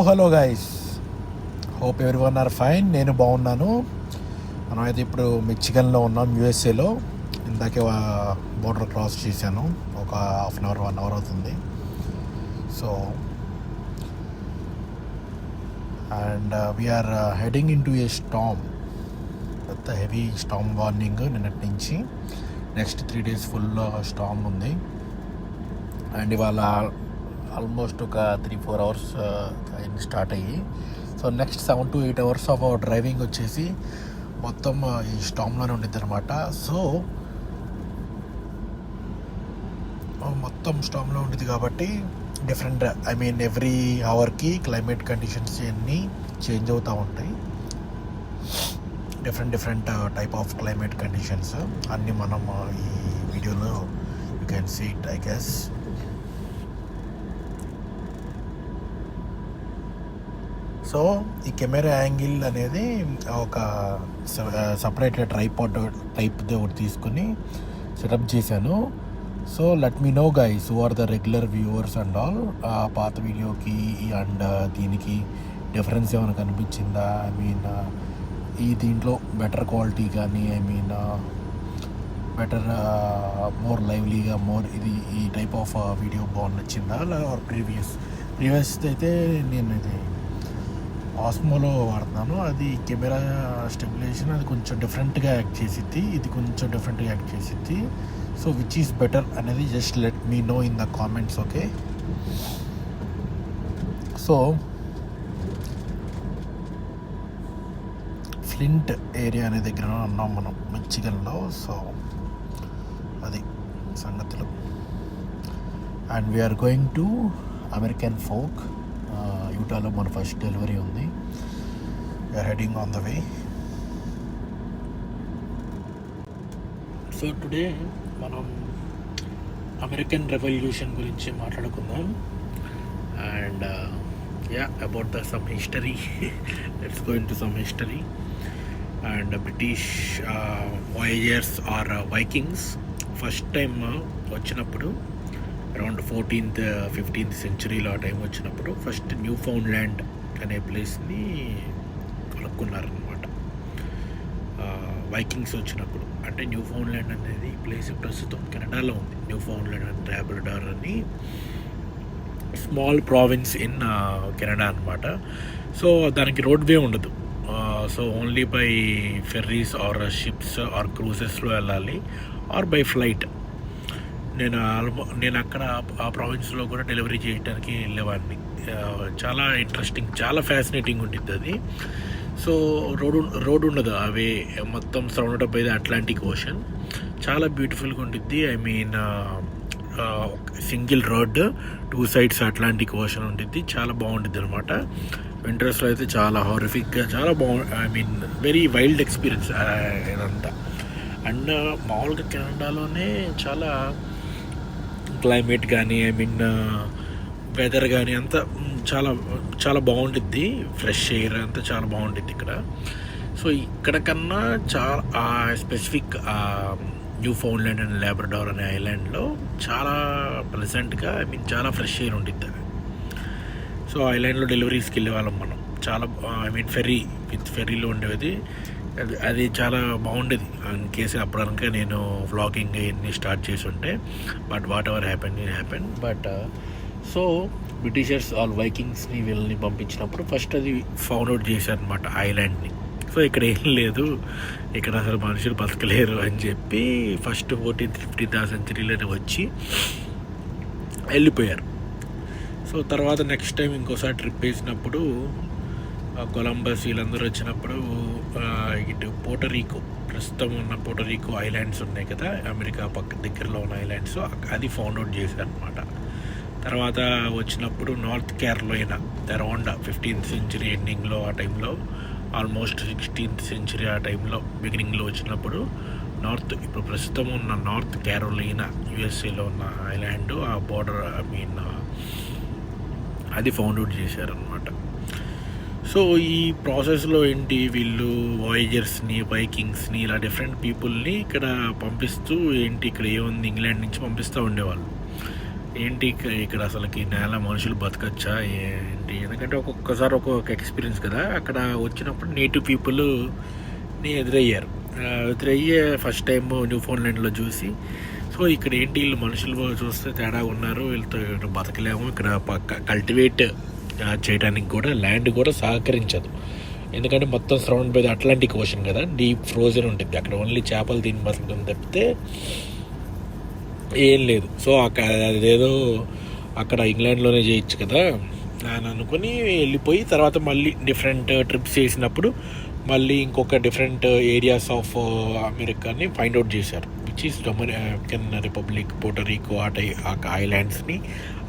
Hello guys, hope everyone are fine. నేను బాగున్నాను. మనమైతే ఇప్పుడు మిచిగన్లో ఉన్నాం, యూఎస్ఏలో. ఇందాకే బోర్డర్ క్రాస్ చేశాను, ఒక హాఫ్ అన్ అవర్ 1 అవర్ అవుతుంది. So and we're heading into a storm. పెద్ద హెవీ స్టామ్ వార్నింగ్ నిన్నటి నుంచి. నెక్స్ట్ 3 days ఫుల్ స్టామ్ ఉంది. అండ్ ఇవాళ ఆల్మోస్ట్ ఒక 3-4 hours అయింది స్టార్ట్ అయ్యి. So next 7 to 8 hours of hour driving వచ్చేసి మొత్తం ఈ స్టామ్లోనే ఉండిద్ది అనమాట. సో మొత్తం స్టామ్లో ఉండిద్ది కాబట్టి డిఫరెంట్, ఎవ్రీ అవర్కి క్లైమేట్ కండిషన్స్ అన్నీ చేంజ్ అవుతూ ఉంటాయి. Different type of climate conditions అన్నీ మనం ఈ వీడియోలో you can see it, I guess. So ఈ కెమెరా యాంగిల్ అనేది ఒక సపరేట్ టైప్ది ఒకటి తీసుకుని సెటప్ చేశాను. So let me know guys who are the regular viewers and all. ఆ పాత వీడియోకి అండ్ దీనికి డిఫరెన్స్ ఏమైనా కనిపించిందా? ఈ దీంట్లో బెటర్ క్వాలిటీ కానీ బెటర్ మోర్ లైవ్లీగా ఇది ఈ టైప్ ఆఫ్ వీడియో నచ్చిందా? ప్రీవియస్ అయితే నేను ఇది ఆస్మోలో వాడుతున్నాను. అది కెమెరా స్టెబిలైజేషన్ అది కొంచెం డిఫరెంట్గా యాక్ట్ చేసిద్ది, ఇది కొంచెం డిఫరెంట్గా యాక్ట్ చేసిద్ది. సో విచ్ ఈస్ బెటర్ అనేది just let me know in the comments, okay? So Flint area అనే దగ్గర ఉన్నాం మనం మిచిగన్లో. సో అది సంగతులు. And we're going to American Fork. యూటాలో మన ఫస్ట్ డెలివరీ ఉంది. We're heading on the way. So today మనం అమెరికన్ రెవల్యూషన్ గురించి మాట్లాడుకుందాం. And about some history. Let's go into some history. And British voyagers or Vikings first time వచ్చినప్పుడు around 14th-15th centuryలో ఆ time వచ్చినప్పుడు first new found land అనే ప్లేస్ని కనుక్కున్నారనమాట Vikings వచ్చినప్పుడు. అంటే న్యూ ఫౌండ్ ల్యాండ్ అనేది ప్లేస్ ప్రస్తుతం కెనడాలో ఉంది. Newfoundland and Labrador అని స్మాల్ ప్రావిన్స్ ఇన్ కెనడా అనమాట. సో దానికి రోడ్వే ఉండదు. So only by ferries or ships or క్రూజెస్లో వెళ్ళాలి, ఆర్ బై ఫ్లైట్. నేను అక్కడ ఆ ప్రావిన్స్లో కూడా డెలివరీ చేయడానికి వెళ్ళేవాడిని. చాలా ఇంట్రెస్టింగ్, చాలా ఫ్యాసినేటింగ్ ఉంటుంది అది. సో రోడ్ ఉండదు, అవే మొత్తం surrounded by the Atlantic ocean. చాలా బ్యూటిఫుల్గా ఉంటుంది. Single road, 2 sides Atlantic ocean ఉంటుంది. చాలా బాగుంటుంది అనమాట. వింటర్స్లో అయితే చాలా హారిఫిక్గా, చాలా వెరీ వైల్డ్ ఎక్స్పీరియన్స్ ఇదంతా. అండ్ మామూలుగా కెనడాలోనే చాలా క్లైమేట్ కానీ వెదర్ కానీ అంతా చాలా చాలా బాగుంటుంది. ఫ్రెష్ ఎయిర్ అంతా చాలా బాగుంటుంది ఇక్కడ. సో ఇక్కడ కన్నా చాలా specific new found land and Labrador అనే ఐలాండ్లో చాలా ప్లెజెంట్గా చాలా ఫ్రెష్ ఎయిర్ ఉంటుంది. సో ఐలాండ్లో డెలివరీస్కి వెళ్ళే వాళ్ళం మనం. చాలా ఫెర్రీలో ఉండేది. అది చాలా బాగుండేది. ఇన్ కేసు అప్పటికీ నేను వ్లాగింగ్ ఇవన్నీ స్టార్ట్ చేసి ఉంటే, but whatever happen. But so Britishers all వైకింగ్స్ని వీళ్ళని పంపించినప్పుడు ఫస్ట్ అది ఫౌండ్ అవుట్ చేశారనమాట ఐలాండ్ని. సో ఇక్కడ ఏం లేదు, ఇక్కడ అసలు మనుషులు బతకలేరు అని చెప్పి ఫస్ట్ 14th-15th centuryలోనే వచ్చి వెళ్ళిపోయారు. సో తర్వాత నెక్స్ట్ టైం ఇంకోసారి ట్రిప్ వేసినప్పుడు కొలంబస్ వీళ్ళందరూ వచ్చినప్పుడు ఇటు పోర్టరీకో, ప్రస్తుతం ఉన్న పోర్టరీకో ఐలాండ్స్ ఉన్నాయి కదా, అమెరికా దగ్గరలో ఉన్న ఐలాండ్స్, అది ఫౌండ్ అవుట్ చేశారనమాట. తర్వాత వచ్చినప్పుడు నార్త్ క్యారోలైనా అరౌండ్ 15th century ఎండింగ్లో ఆ టైంలో, ఆల్మోస్ట్ 16th century ఆ టైంలో బిగినింగ్లో వచ్చినప్పుడు ఇప్పుడు ప్రస్తుతం ఉన్న నార్త్ క్యారోలైనా యూఎస్ఏలో ఉన్న ఐలాండ్, ఆ బోర్డర్ అది ఫౌండ్ అవుట్ చేశారనమాట. సో ఈ ప్రాసెస్లో ఏంటి వీళ్ళు వాయేజర్స్ని, వైకింగ్స్ని ఇలా డిఫరెంట్ పీపుల్ని ఇక్కడ పంపిస్తూ ఏంటి ఇక్కడ ఏముంది ఇంగ్లాండ్ నుంచి పంపిస్తూ ఉండేవాళ్ళు. ఏంటి ఇక్కడ అసలుకి నేల మనుషులు బతకచ్చా ఏంటి, ఎందుకంటే ఒక్కొక్కసారి ఒక్కొక్క ఎక్స్పీరియన్స్ కదా. అక్కడ వచ్చినప్పుడు నేటివ్ పీపుల్ని ఎదురయ్యే ఫస్ట్ టైం న్యూ ఫౌండ్లాండ్లో చూసి, సో ఇక్కడ ఏంటి వీళ్ళు మనుషులు చూస్తే తేడా ఉన్నారు, వీళ్ళతో ఇక్కడ బతకలేము, ఇక్కడ కల్టివేట్ చేయడానికి కూడా ల్యాండ్ కూడా సహకరించదు. ఎందుకంటే మొత్తం సరౌండ్ బై అట్లాంటిక్ ఓషన్ కదా, డీప్ ఫ్రోజన్ ఉంటుంది అక్కడ, ఓన్లీ చేపలు తిని బతకడం తప్పితే ఏం లేదు. సో అదేదో అక్కడ ఇంగ్లాండ్లోనే చేయొచ్చు కదా అని అనుకుని వెళ్ళిపోయి, తర్వాత మళ్ళీ డిఫరెంట్ ట్రిప్స్ చేసినప్పుడు మళ్ళీ ఇంకొక డిఫరెంట్ ఏరియాస్ ఆఫ్ అమెరికాని ఫైండ్ అవుట్ చేశారు, which is Dominican Republic, Puerto Rico ఆ ఐలాండ్స్ని.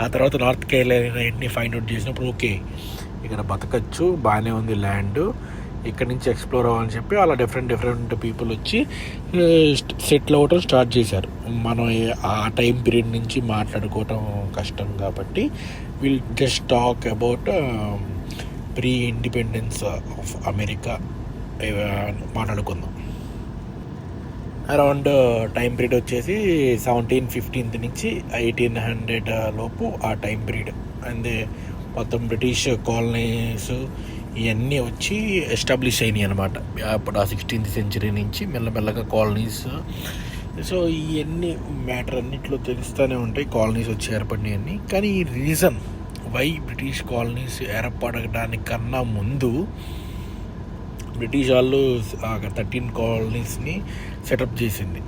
ఆ తర్వాత నార్త్ కేరళని ఫైండ్ అవుట్ చేసినప్పుడు ఓకే ఇక్కడ బతకచ్చు, బాగానే ఉంది ల్యాండ్, ఇక్కడ నుంచి ఎక్స్ప్లోర్ అవ్వాలని చెప్పి అలా డిఫరెంట్ పీపుల్ వచ్చి సెటిల్ అవ్వటం స్టార్ట్ చేశారు. మనం ఆ టైం పీరియడ్ నుంచి మాట్లాడుకోవటం కష్టం కాబట్టి will just talk about pre independence of America మాట్లాడుకుందాం. అరౌండ్ టైం పీరియడ్ వచ్చేసి 1715 నుంచి 1800 లోపు ఆ టైం పీరియడ్. అండ్ మొత్తం బ్రిటిష్ కాలనీస్ ఇవన్నీ వచ్చి ఎస్టాబ్లిష్ అయినాయి అనమాట. అప్పుడు ఆ 16th సెంచరీ నుంచి మెల్లమెల్లగా కాలనీస్. సో ఇవన్నీ మ్యాటర్ అన్నింటిలో తెలుస్తూనే ఉంటాయి కాలనీస్ వచ్చి ఏర్పడినవన్నీ. కానీ ఈ రీజన్ వై బ్రిటిష్ కాలనీస్ ఏర్పడడానికన్నా ముందు బ్రిటిష్ వాళ్ళు 13 కాలనీస్ని సెటప్ చేసింది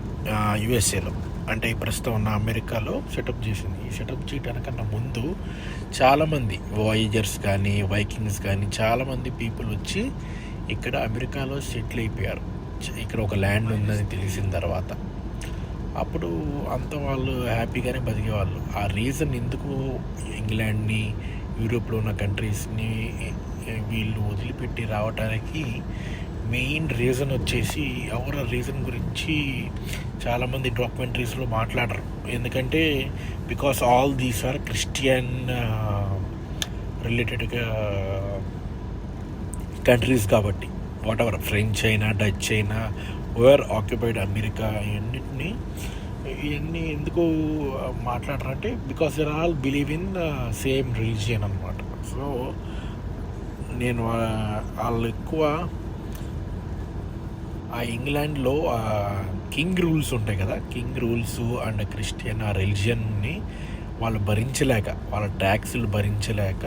యుఎస్ఏలో, అంటే ప్రస్తుతం ఉన్న అమెరికాలో సెటప్ చేసింది. ఈ సెటప్ చేయడానికన్నా ముందు చాలామంది వాయేజర్స్ కానీ వైకింగ్స్ కానీ చాలామంది పీపుల్ వచ్చి ఇక్కడ అమెరికాలో సెటిల్ అయిపోయారు. ఇక్కడ ఒక ల్యాండ్ ఉందని తెలిసిన తర్వాత అప్పుడు అంత వాళ్ళు హ్యాపీగానే బతికేవాళ్ళు. ఆ రీజన్ ఎందుకు ఇంగ్లాండ్ని, యూరోప్లో ఉన్న కంట్రీస్ని వీళ్ళు వదిలిపెట్టి రావడానికి మెయిన్ రీజన్ వచ్చేసి, ఎవరి రీజన్ గురించి చాలామంది డాక్యుమెంటరీస్లో మాట్లాడరు. ఎందుకంటే because all these are Christian రిలేటెడ్గా కంట్రీస్ కాబట్టి, వాట్ ఎవర్ ఫ్రెంచ్ అయినా డచ్ అయినా వేర్ ఆక్యుపైడ్ అమెరికా, ఇవన్నీ ఎందుకు మాట్లాడరంటే because they're all believe in same religion అనమాట. సో నేను వాళ్ళు ఎక్కువ ఆ ఇంగ్లాండ్లో కింగ్ రూల్స్ ఉంటాయి కదా, కింగ్ రూల్స్ అండ్ క్రిస్టియన్ ఆ రిలీజియన్ని వాళ్ళు భరించలేక, వాళ్ళ ట్యాక్సులు భరించలేక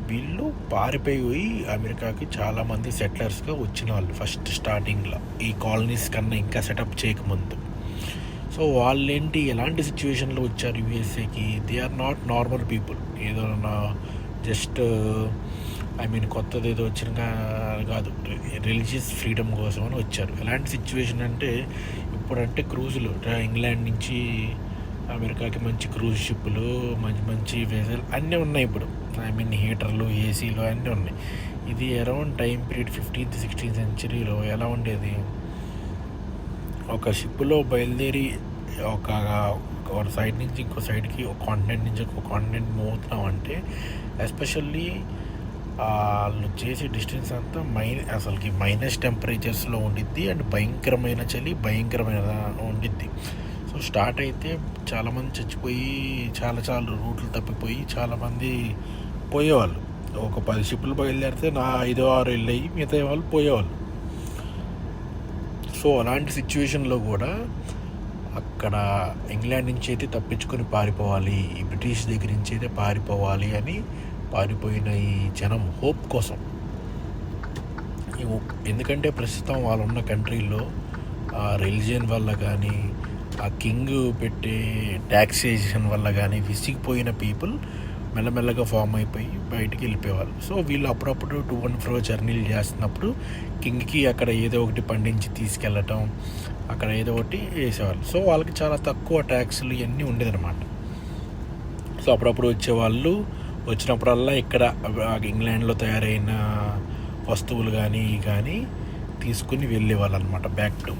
వీళ్ళు పారిపోయి అమెరికాకి చాలామంది సెటిలర్స్గా వచ్చిన వాళ్ళు ఫస్ట్ స్టార్టింగ్లో, ఈ కాలనీస్ కన్నా ఇంకా సెటప్ చేయకముందు. సో వాళ్ళేంటి ఎలాంటి సిచ్యువేషన్లో వచ్చారు యూఎస్ఏకి? They are not normal people, ఏదో జస్ట్ కొత్తది ఏదో వచ్చిన కాదు, రిలీజియస్ ఫ్రీడమ్ కోసం అని వచ్చారు. ఎలాంటి సిచ్యువేషన్ అంటే, ఇప్పుడంటే క్రూజులు, ఇంగ్లాండ్ నుంచి అమెరికాకి మంచి క్రూజ్ షిప్పులు, మంచి వెజల్ అన్నీ ఉన్నాయి ఇప్పుడు. హీటర్లు, ఏసీలు అన్నీ ఉన్నాయి. ఇది around time period 15th 16th సెంచరీలో ఎలా ఉండేది? ఒక షిప్లో బయలుదేరి ఒక సైడ్ నుంచి ఇంకో సైడ్కి, ఒక కాంటినెంట్ నుంచి ఒక కాంటినెంట్ మూవ్ అవుతున్నాం అంటే, ఎస్పెషల్లీ వాళ్ళు చేసే డిస్టెన్స్ అంతా అసలుకి మైనస్ టెంపరేచర్స్లో ఉండిద్ది. అండ్ భయంకరమైన చలి, భయంకరమైన ఉండిద్ది. సో స్టార్ట్ అయితే చాలామంది చచ్చిపోయి, చాలా రూట్లు తప్పిపోయి చాలామంది పోయేవాళ్ళు. ఒక 10 షిప్పులు బయలుదేరితే 5-6 వెళ్ళి మిగతా వాళ్ళు పోయేవాళ్ళు. సో అలాంటి సిచ్యువేషన్లో కూడా అక్కడ ఇంగ్లాండ్ నుంచి అయితే తప్పించుకొని పారిపోవాలి, ఈ బ్రిటిష్ దగ్గర నుంచి అయితే పారిపోవాలి అని పారిపోయిన ఈ జనం హోప్ కోసం. ఎందుకంటే ప్రస్తుతం వాళ్ళు ఉన్న కంట్రీలో ఆ రిలీజియన్ వల్ల కానీ, ఆ కింగ్ పెట్టే ట్యాక్సేషన్ వల్ల కానీ విసిగిపోయిన పీపుల్ మెల్లమెల్లగా ఫామ్ అయిపోయి బయటికి వెళ్ళిపోయేవాళ్ళు. సో వీళ్ళు అప్పుడప్పుడు 2 and 4 జర్నీలు చేస్తున్నప్పుడు కింగ్కి అక్కడ ఏదో ఒకటి పండించి తీసుకెళ్ళటం, అక్కడ ఏదో ఒకటి వేసేవాళ్ళు. సో వాళ్ళకి చాలా తక్కువ ట్యాక్సులు ఇవన్నీ ఉండేదన్నమాట. సో అప్పుడప్పుడు వచ్చేవాళ్ళు, వచ్చినప్పుడల్లా ఇక్కడ ఇంగ్లాండ్లో తయారైన వస్తువులు కానీ తీసుకుని వెళ్ళేవాళ్ళు అనమాట బ్యాక్ టు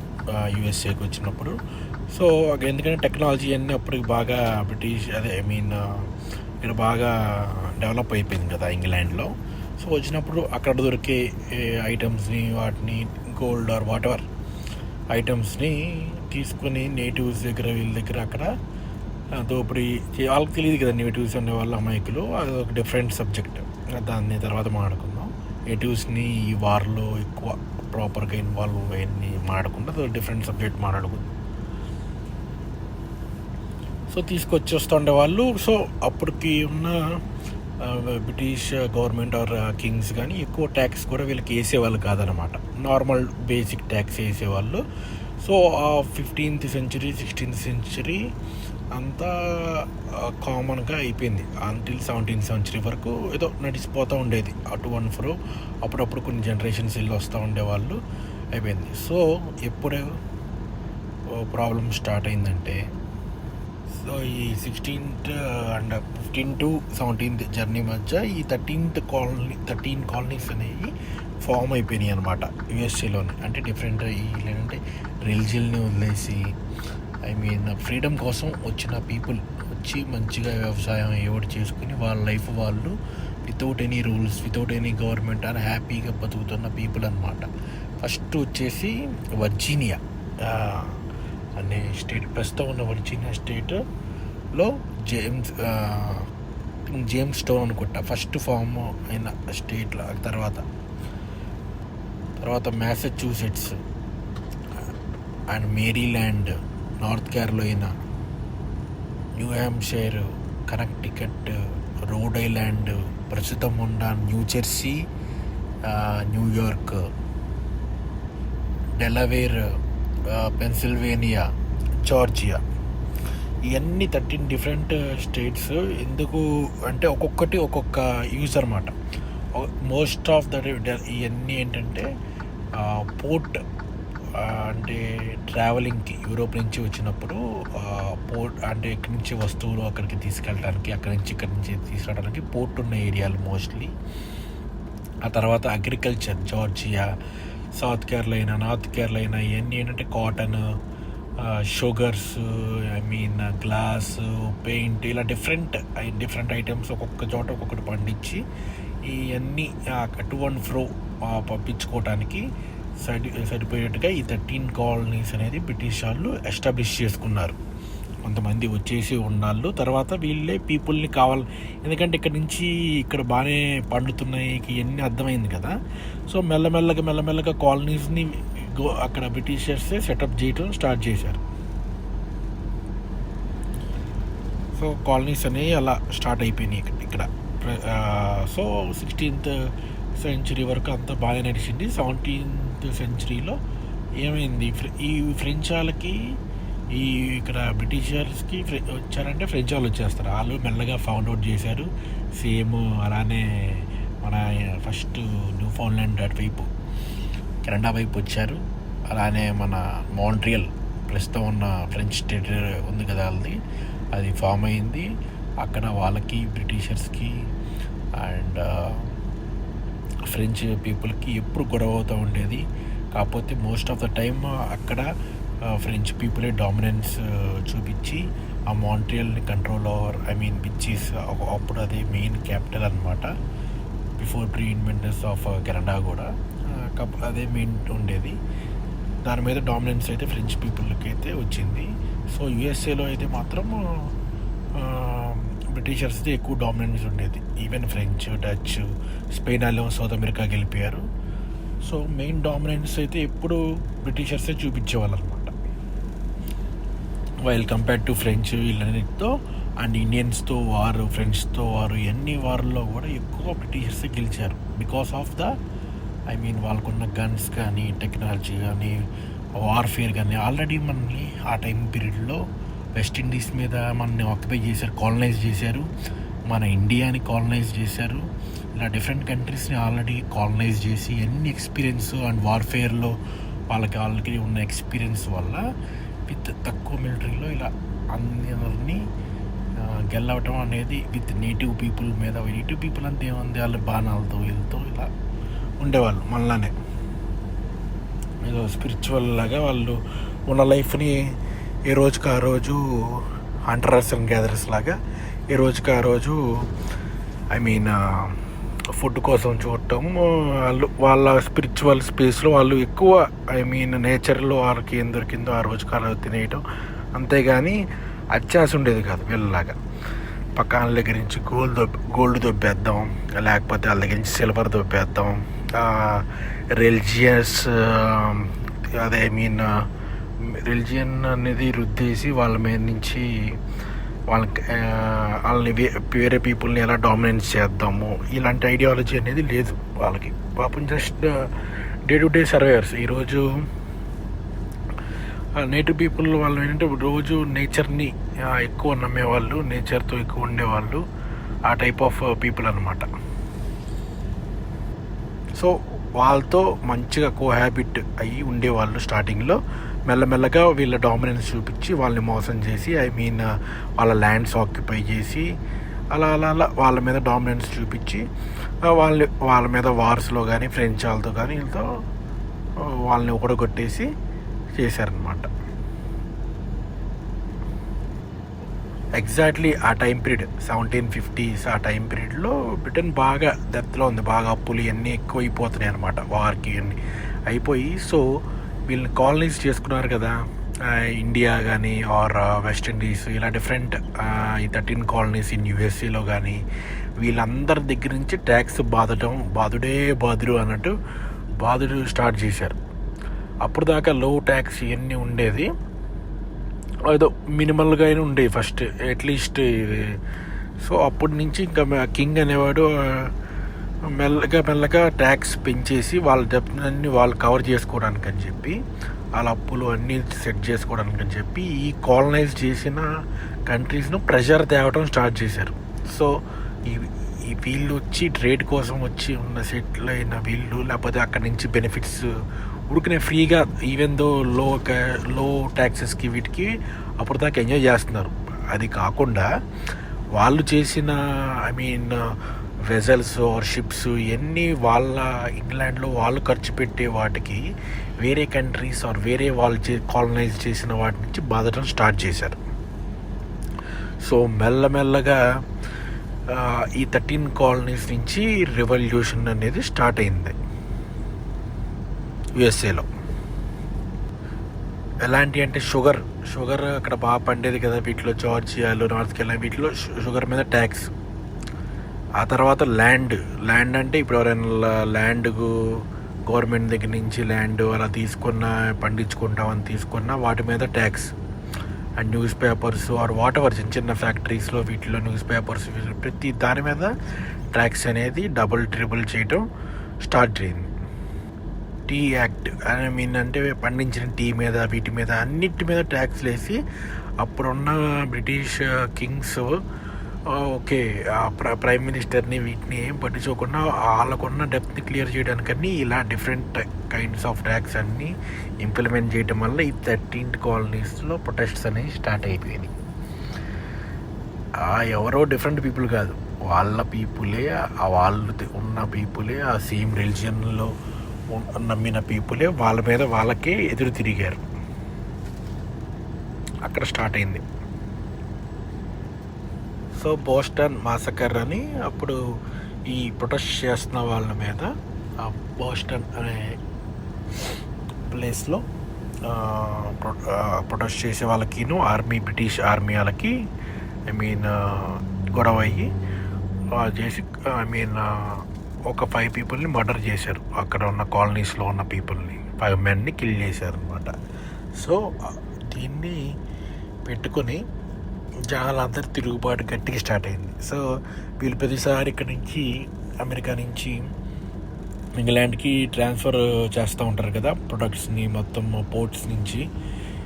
యూఎస్ఏకి వచ్చినప్పుడు. సో ఎందుకంటే టెక్నాలజీ అన్నీ అప్పటికి బాగా బ్రిటిష్ ఇక్కడ బాగా డెవలప్ అయిపోయింది కదా ఇంగ్లాండ్లో. సో వచ్చినప్పుడు అక్కడ దొరికే ఐటమ్స్ని, వాటిని గోల్డ్ ఆర్ వాట్ ఎవర్ ఐటమ్స్ని తీసుకొని నేటివ్స్ దగ్గర, వీళ్ళ దగ్గర అక్కడ దోపిడీ వాళ్ళకి తెలియదు కదా, నేటివ్స్ అనే వాళ్ళ అమాయకులు. అది ఒక డిఫరెంట్ సబ్జెక్ట్, దాన్ని తర్వాత మాట్లాడుకుందాం. నేటివ్స్ని ఈ వార్లో ఎక్కువ ప్రాపర్గా ఇన్వాల్వ్ అవన్నీ మాట్లాడకుండా అది డిఫరెంట్ సబ్జెక్ట్ మాట్లాడుకుందాం. సో తీసుకొచ్చేస్తుండే వాళ్ళు. సో అప్పటికి ఉన్న బ్రిటిష్ గవర్నమెంట్ ఆర్ కింగ్స్ కానీ ఎక్కువ ట్యాక్స్ కూడా వీళ్ళకి వేసేవాళ్ళు కాదనమాట, నార్మల్ బేసిక్ ట్యాక్స్ వేసేవాళ్ళు. So 15th century 16th century అంతా కామన్గా అయిపోయింది. అంటిల్ 17th century వరకు ఏదో నడిచిపోతూ ఉండేది అటు వన్ ఫ్రో. అప్పుడప్పుడు కొన్ని జనరేషన్స్ వెళ్ళి వస్తూ ఉండేవాళ్ళు, అయిపోయింది. సో ఎప్పుడు ప్రాబ్లం స్టార్ట్ అయిందంటే, సో ఈ 16th and 15 to 17th journey మధ్య ఈ 13 కాలనీస్ అనేవి ఫామ్ అయిపోయినాయి అనమాట యుఎస్ఏలోని. అంటే డిఫరెంట్ ఏంటంటే రిలీజియన్ని వదిలేసి, ఐ మీన్ ఫ్రీడమ్ కోసం వచ్చిన పీపుల్ వచ్చి మంచిగా వ్యవసాయం ఏవోటి చేసుకుని వాళ్ళ లైఫ్ వాళ్ళు without any rules, without any government అని హ్యాపీగా బతుకుతున్న పీపుల్ అనమాట. ఫస్ట్ వచ్చేసి వర్జీనియా అనే స్టేట్, ప్రస్తుతం ఉన్న వర్జీనియా స్టేట్లో జేమ్స్ టౌన్ అనుకుంటా ఫస్ట్ ఫామ్ అయిన స్టేట్లో. తర్వాత Massachusetts and Maryland, North Carolina, New Hampshire, Connecticut, Rhode Island, ప్రస్తుతం ఉన్న New Jersey, New York, Delaware, Pennsylvania, Georgia, ఇవన్నీ 13 డిఫరెంట్ స్టేట్స్. ఎందుకు అంటే ఒక్కొక్కటి ఒక్కొక్క యూజ్ అనమాట. మోస్ట్ ఆఫ్ ద ఇవన్నీ ఏంటంటే పోర్ట్, అంటే ట్రావెలింగ్కి యూరోప్ నుంచి వచ్చినప్పుడు పోర్ట్ అంటే ఇక్కడి నుంచి వస్తువులు అక్కడికి తీసుకెళ్ళడానికి, అక్కడి నుంచి ఇక్కడి నుంచి తీసుకురావడానికి పోర్ట్ ఉన్న ఏరియాలు మోస్ట్లీ. ఆ తర్వాత అగ్రికల్చర్, జార్జియా, సౌత్ కేరళైనా, నార్త్ కేరళైనా, ఇవన్నీ ఏంటంటే cotton, sugars, I mean glass, paint, ఇలా డిఫరెంట్ ఐటమ్స్ ఒక్కొక్క చోట ఒక్కొక్కటి పండించి ఇవన్నీ టు అండ్ ఫ్రో పంపించుకోవటానికి సరిపోయేట్టుగా ఈ 13 కాలనీస్ అనేది బ్రిటిష్ వాళ్ళు ఎస్టాబ్లిష్ చేసుకున్నారు. కొంతమంది వచ్చేసి ఉన్నాళ్ళు, తర్వాత వీళ్ళే పీపుల్ని కావాలి, ఎందుకంటే ఇక్కడ నుంచి ఇక్కడ బాగానే పండుతున్నాయి ఇవన్నీ అర్థమైంది కదా. సో మెల్లమెల్లగా కాలనీస్ని అక్కడ బ్రిటిషర్సే సెటప్ చేయడం స్టార్ట్ చేశారు. సో కాలనీస్ అనేవి అలా స్టార్ట్ అయిపోయినాయి ఇక్కడ. సో 16th century వరకు అంతా బాగా నడిచింది. 17th centuryలో ఏమైంది, ఈ ఫ్రెంచ్ వాళ్ళకి ఇక్కడ బ్రిటిషర్స్కి వచ్చారంటే ఫ్రెంచ్ వాళ్ళు వచ్చేస్తారు. వాళ్ళు మెల్లగా ఫౌండ్ అవుట్ చేశారు. సేమ్ అలానే మన ఫస్ట్ న్యూ ఫౌండ్లాండ్ అటువైపు కెనడా వైపు వచ్చారు. అలానే మన మాంట్రియల్ ప్రస్తుతం ఉన్న ఫ్రెంచ్ స్టేట్ ఉంది కదా, అది ఫామ్ అయింది. అక్కడ వాళ్ళకి బ్రిటిషర్స్కి అండ్ ఫ్రెంచ్ పీపుల్కి ఎప్పుడు గొడవ అవుతూ ఉండేది. కాకపోతే మోస్ట్ ఆఫ్ ద టైమ్ అక్కడ ఫ్రెంచ్ పీపులే డామినెన్స్ చూపించి ఆ మాంట్రియల్ని control over, I mean which అప్పుడు అదే మెయిన్ క్యాపిటల్ అనమాట. Before pre independence of Canada కూడా అదే మెయిన్ ఉండేది. దాని మీద డామినెన్స్ అయితే ఫ్రెంచ్ పీపుల్కి అయితే వచ్చింది. సో యుఎస్ఏలో అయితే మాత్రం బ్రిటిషర్స్ది ఎక్కువ డామినెన్స్ ఉండేది. ఈవెన్ ఫ్రెంచ్, డచ్, స్పెయిన్ వాళ్ళు సౌత్ అమెరికాకి వెళ్ళిపోయారు. సో మెయిన్ డామినెన్స్ అయితే ఎప్పుడు బ్రిటిషర్సే చూపించేవాళ్ళు అనమాట. వైల్ కంపేర్డ్ టు ఫ్రెంచ్ వీళ్ళన్నిటితో అండ్ ఇండియన్స్తో వారు, ఫ్రెంచ్తో వారు, ఎన్ని వార్లో కూడా ఎక్కువ బ్రిటిషర్సే గెలిచారు. Because of the, I mean వాళ్ళకున్న గన్స్ కానీ, టెక్నాలజీ కానీ, వార్ఫేర్ కానీ. ఆల్రెడీ మనల్ని ఆ టైం పీరియడ్లో వెస్ట్ ఇండీస్ మీద మనల్ని ఆక్యుపై చేశారు, కాలనైజ్ చేశారు, మన ఇండియాని కాలనైజ్ చేశారు. ఇలా డిఫరెంట్ కంట్రీస్ని ఆల్రెడీ కాలనైజ్ చేసి ఎన్ని ఎక్స్పీరియన్స్ అండ్ వార్ఫేర్లో వాళ్ళకి ఉన్న ఎక్స్పీరియన్స్ వల్ల విత్ తక్కువ మిలిటరీలో ఇలా అందరినీ గెలవటం అనేది విత్ నేటివ్ పీపుల్ మీద. నేటివ్ పీపుల్ అంతా ఏముంది, వాళ్ళు బాణాలతో వీళ్ళతో ఇలా ఉండేవాళ్ళు. మళ్ళానే ఏదో స్పిరిచువల్ లాగా వాళ్ళు ఉన్న లైఫ్ని ఏ రోజుకి ఆ రోజు హంటర్స్ అండ్ గ్యాదరర్స్ లాగా ఏ రోజుకి ఆ రోజు, ఐ మీన్ ఫుడ్ కోసం చూడటం, వాళ్ళు వాళ్ళ స్పిరిచువల్ స్పేస్లో వాళ్ళు ఎక్కువ నేచర్లో వాళ్ళకి ఏం దొరికిందో ఆ రోజు కాలం తినేయటం, అంతేగాని అత్యాశ ఉండేది కాదు వీళ్ళలాగా. పక్కన వాళ్ళ దగ్గర నుంచి గోల్డ్ దొబ్బేద్దాం, లేకపోతే వాళ్ళ దగ్గర నుంచి సిల్వర్ దొబ్బేద్దాం, రిలీజియస్ అదే రిలీజియన్ అనేది రుద్దేసి వాళ్ళ మీద నుంచి వాళ్ళని వేరే పీపుల్ని ఎలా డామినేట్ చేద్దాము, ఇలాంటి ఐడియాలజీ అనేది లేదు వాళ్ళకి. పాపం just day to day surveyors. ఈరోజు నేటివ్ పీపుల్ వాళ్ళు ఏంటంటే రోజు నేచర్ని ఎక్కువ నమ్మేవాళ్ళు, నేచర్తో ఎక్కువ ఉండేవాళ్ళు, ఆ టైప్ ఆఫ్ పీపుల్ అనమాట. సో వాళ్ళతో మంచిగా కోహాబిట్ అయ్యి ఉండేవాళ్ళు స్టార్టింగ్లో. మెల్లమెల్లగా వీళ్ళ డామినెన్స్ చూపించి వాళ్ళని మోసం చేసి వాళ్ళ ల్యాండ్స్ ఆక్యుపై చేసి అలా అలా అలా వాళ్ళ మీద డామినెన్స్ చూపించి వాళ్ళ మీద వార్స్లో కానీ ఫ్రెంచ్ వాళ్ళతో కానీ వీళ్ళతో వాళ్ళని ఒకడగొట్టేసి చేశారనమాట. ఎగ్జాక్ట్లీ ఆ టైం పీరియడ్ 1750s ఆ టైం పీరియడ్లో బ్రిటన్ బాగా డెప్త్లో ఉంది, బాగా అప్పులు ఇవన్నీ ఎక్కువ అయిపోతున్నాయి అనమాట, వార్కి ఇవన్నీ అయిపోయి. సో వీళ్ళని కాలనీస్ చేసుకున్నారు కదా, ఇండియా కానీ ఆర్ వెస్ట్ ఇండీస్, ఇలా డిఫరెంట్ ఈ 13 కాలనీస్ ఇన్ యూఎస్ఏలో కానీ వీళ్ళందరి దగ్గర నుంచి ట్యాక్స్ బాదుడు అన్నట్టు బాదుడు స్టార్ట్ చేశారు. అప్పుడు దాకా లో ట్యాక్స్ ఇవన్నీ ఉండేది, ఏదో మినిమల్గా అయినా ఉండేవి ఫస్ట్ అట్లీస్ట్ ఇది. సో అప్పటి నుంచి ఇంకా కింగ్ అనేవాడు మెల్లగా ట్యాక్స్ పెంచేసి వాళ్ళ డబ్బులన్నీ వాళ్ళు కవర్ చేసుకోవడానికి అని చెప్పి, వాళ్ళ అప్పులు అన్నీ సెట్ చేసుకోవడానికి అని చెప్పి ఈ కాలనైజ్ చేసిన కంట్రీస్ను ప్రెషర్ తేవడం స్టార్ట్ చేశారు. సో ఈ వీళ్ళు వచ్చి ట్రేడ్ కోసం వచ్చి ఉన్న సెటిల్ అయిన వీళ్ళు, లేకపోతే అక్కడి నుంచి బెనిఫిట్స్ ఉడికినే ఫ్రీగా ఈవెన్ దో లో ట్యాక్సెస్కి వీటికి అప్పుడు దాకా ఎంజాయ్ చేస్తున్నారు. అది కాకుండా వాళ్ళు చేసిన వెజల్స్ ఆర్ షిప్స్ ఇవన్నీ వాళ్ళ ఇంగ్లాండ్లో వాళ్ళు ఖర్చు పెట్టే వాటికి వేరే కంట్రీస్ ఆర్ వేరే వాళ్ళు కాలనైజ్ చేసిన వాటి నుంచి బాధటం స్టార్ట్ చేశారు. సో మెల్లమెల్లగా ఈ 13 కాలనీస్ నుంచి రెవల్యూషన్ అనేది స్టార్ట్ అయింది యుఎస్ఏలో. ఎలాంటి అంటే షుగర్ అక్కడ బాగా పండేది కదా, వీటిలో జార్జియాలో, నార్త్ కెరోలినా వీటిలో షుగర్ మీద ట్యాక్స్. ఆ తర్వాత ల్యాండ్ అంటే ఇప్పుడు ఎవరైనా ల్యాండ్కు గవర్నమెంట్ దగ్గర నుంచి ల్యాండ్ అలా పండించుకుంటామని తీసుకున్నా వాటి మీద tax. And newspapers or whatever చిన్న ఫ్యాక్టరీస్లో వీటిలో న్యూస్ పేపర్స్ ప్రతి దాని మీద ట్యాక్స్ అనేది డబుల్ ట్రిపుల్ చేయటం స్టార్ట్ అయింది. టీ యాక్ట్ అంటే పండించిన టీ మీద వీటి మీద అన్నిటి మీద ట్యాక్స్లు వేసి అప్పుడున్న బ్రిటిష్ కింగ్స్ ఓకే ప్రైమ్ మినిస్టర్ని వీటిని ఏం పట్టించుకోకుండా వాళ్ళకున్న డెప్త్ని క్లియర్ చేయడానికని ఇలా డిఫరెంట్ కైండ్స్ ఆఫ్ ట్యాక్స్ అన్నీ ఇంప్లిమెంట్ చేయడం వల్ల ఈ 13 కాలనీస్లో ప్రొటెస్ట్స్ అనేవి స్టార్ట్ అయిపోయినాయి. ఎవరో డిఫరెంట్ పీపుల్ కాదు, వాళ్ళ పీపులే, వాళ్ళు ఉన్న పీపులే, ఆ సేమ్ రిలీజియన్లో నమ్మిన పీపులే వాళ్ళ మీద వాళ్ళకే ఎదురు తిరిగారు. అక్కడ స్టార్ట్ అయింది. సో బోస్టన్ మాసకర్ అని అప్పుడు ఈ ప్రొటెస్ట్ చేస్తున్న వాళ్ళ మీద బోస్టన్ అనే ప్లేస్లో ప్రొటెస్ట్ చేసే వాళ్ళకిను బ్రిటిష్ ఆర్మీ వాళ్ళకి గొడవ అయ్యి చేసి ఒక 5 పీపుల్ని మర్డర్ చేశారు. అక్కడ ఉన్న కాలనీస్లో ఉన్న పీపుల్ని 5 మెన్ని కిల్ చేశారు అనమాట. సో దీన్ని పెట్టుకొని జనాలందరూ తిరుగుబాటు గట్టిగా స్టార్ట్ అయింది. సో వీళ్ళు ప్రతిసారి ఇక్కడ నుంచి అమెరికా నుంచి ఇంగ్లాండ్కి ట్రాన్స్ఫర్ చేస్తూ ఉంటారు కదా ప్రొడక్ట్స్ని, మొత్తం పోర్ట్స్ నుంచి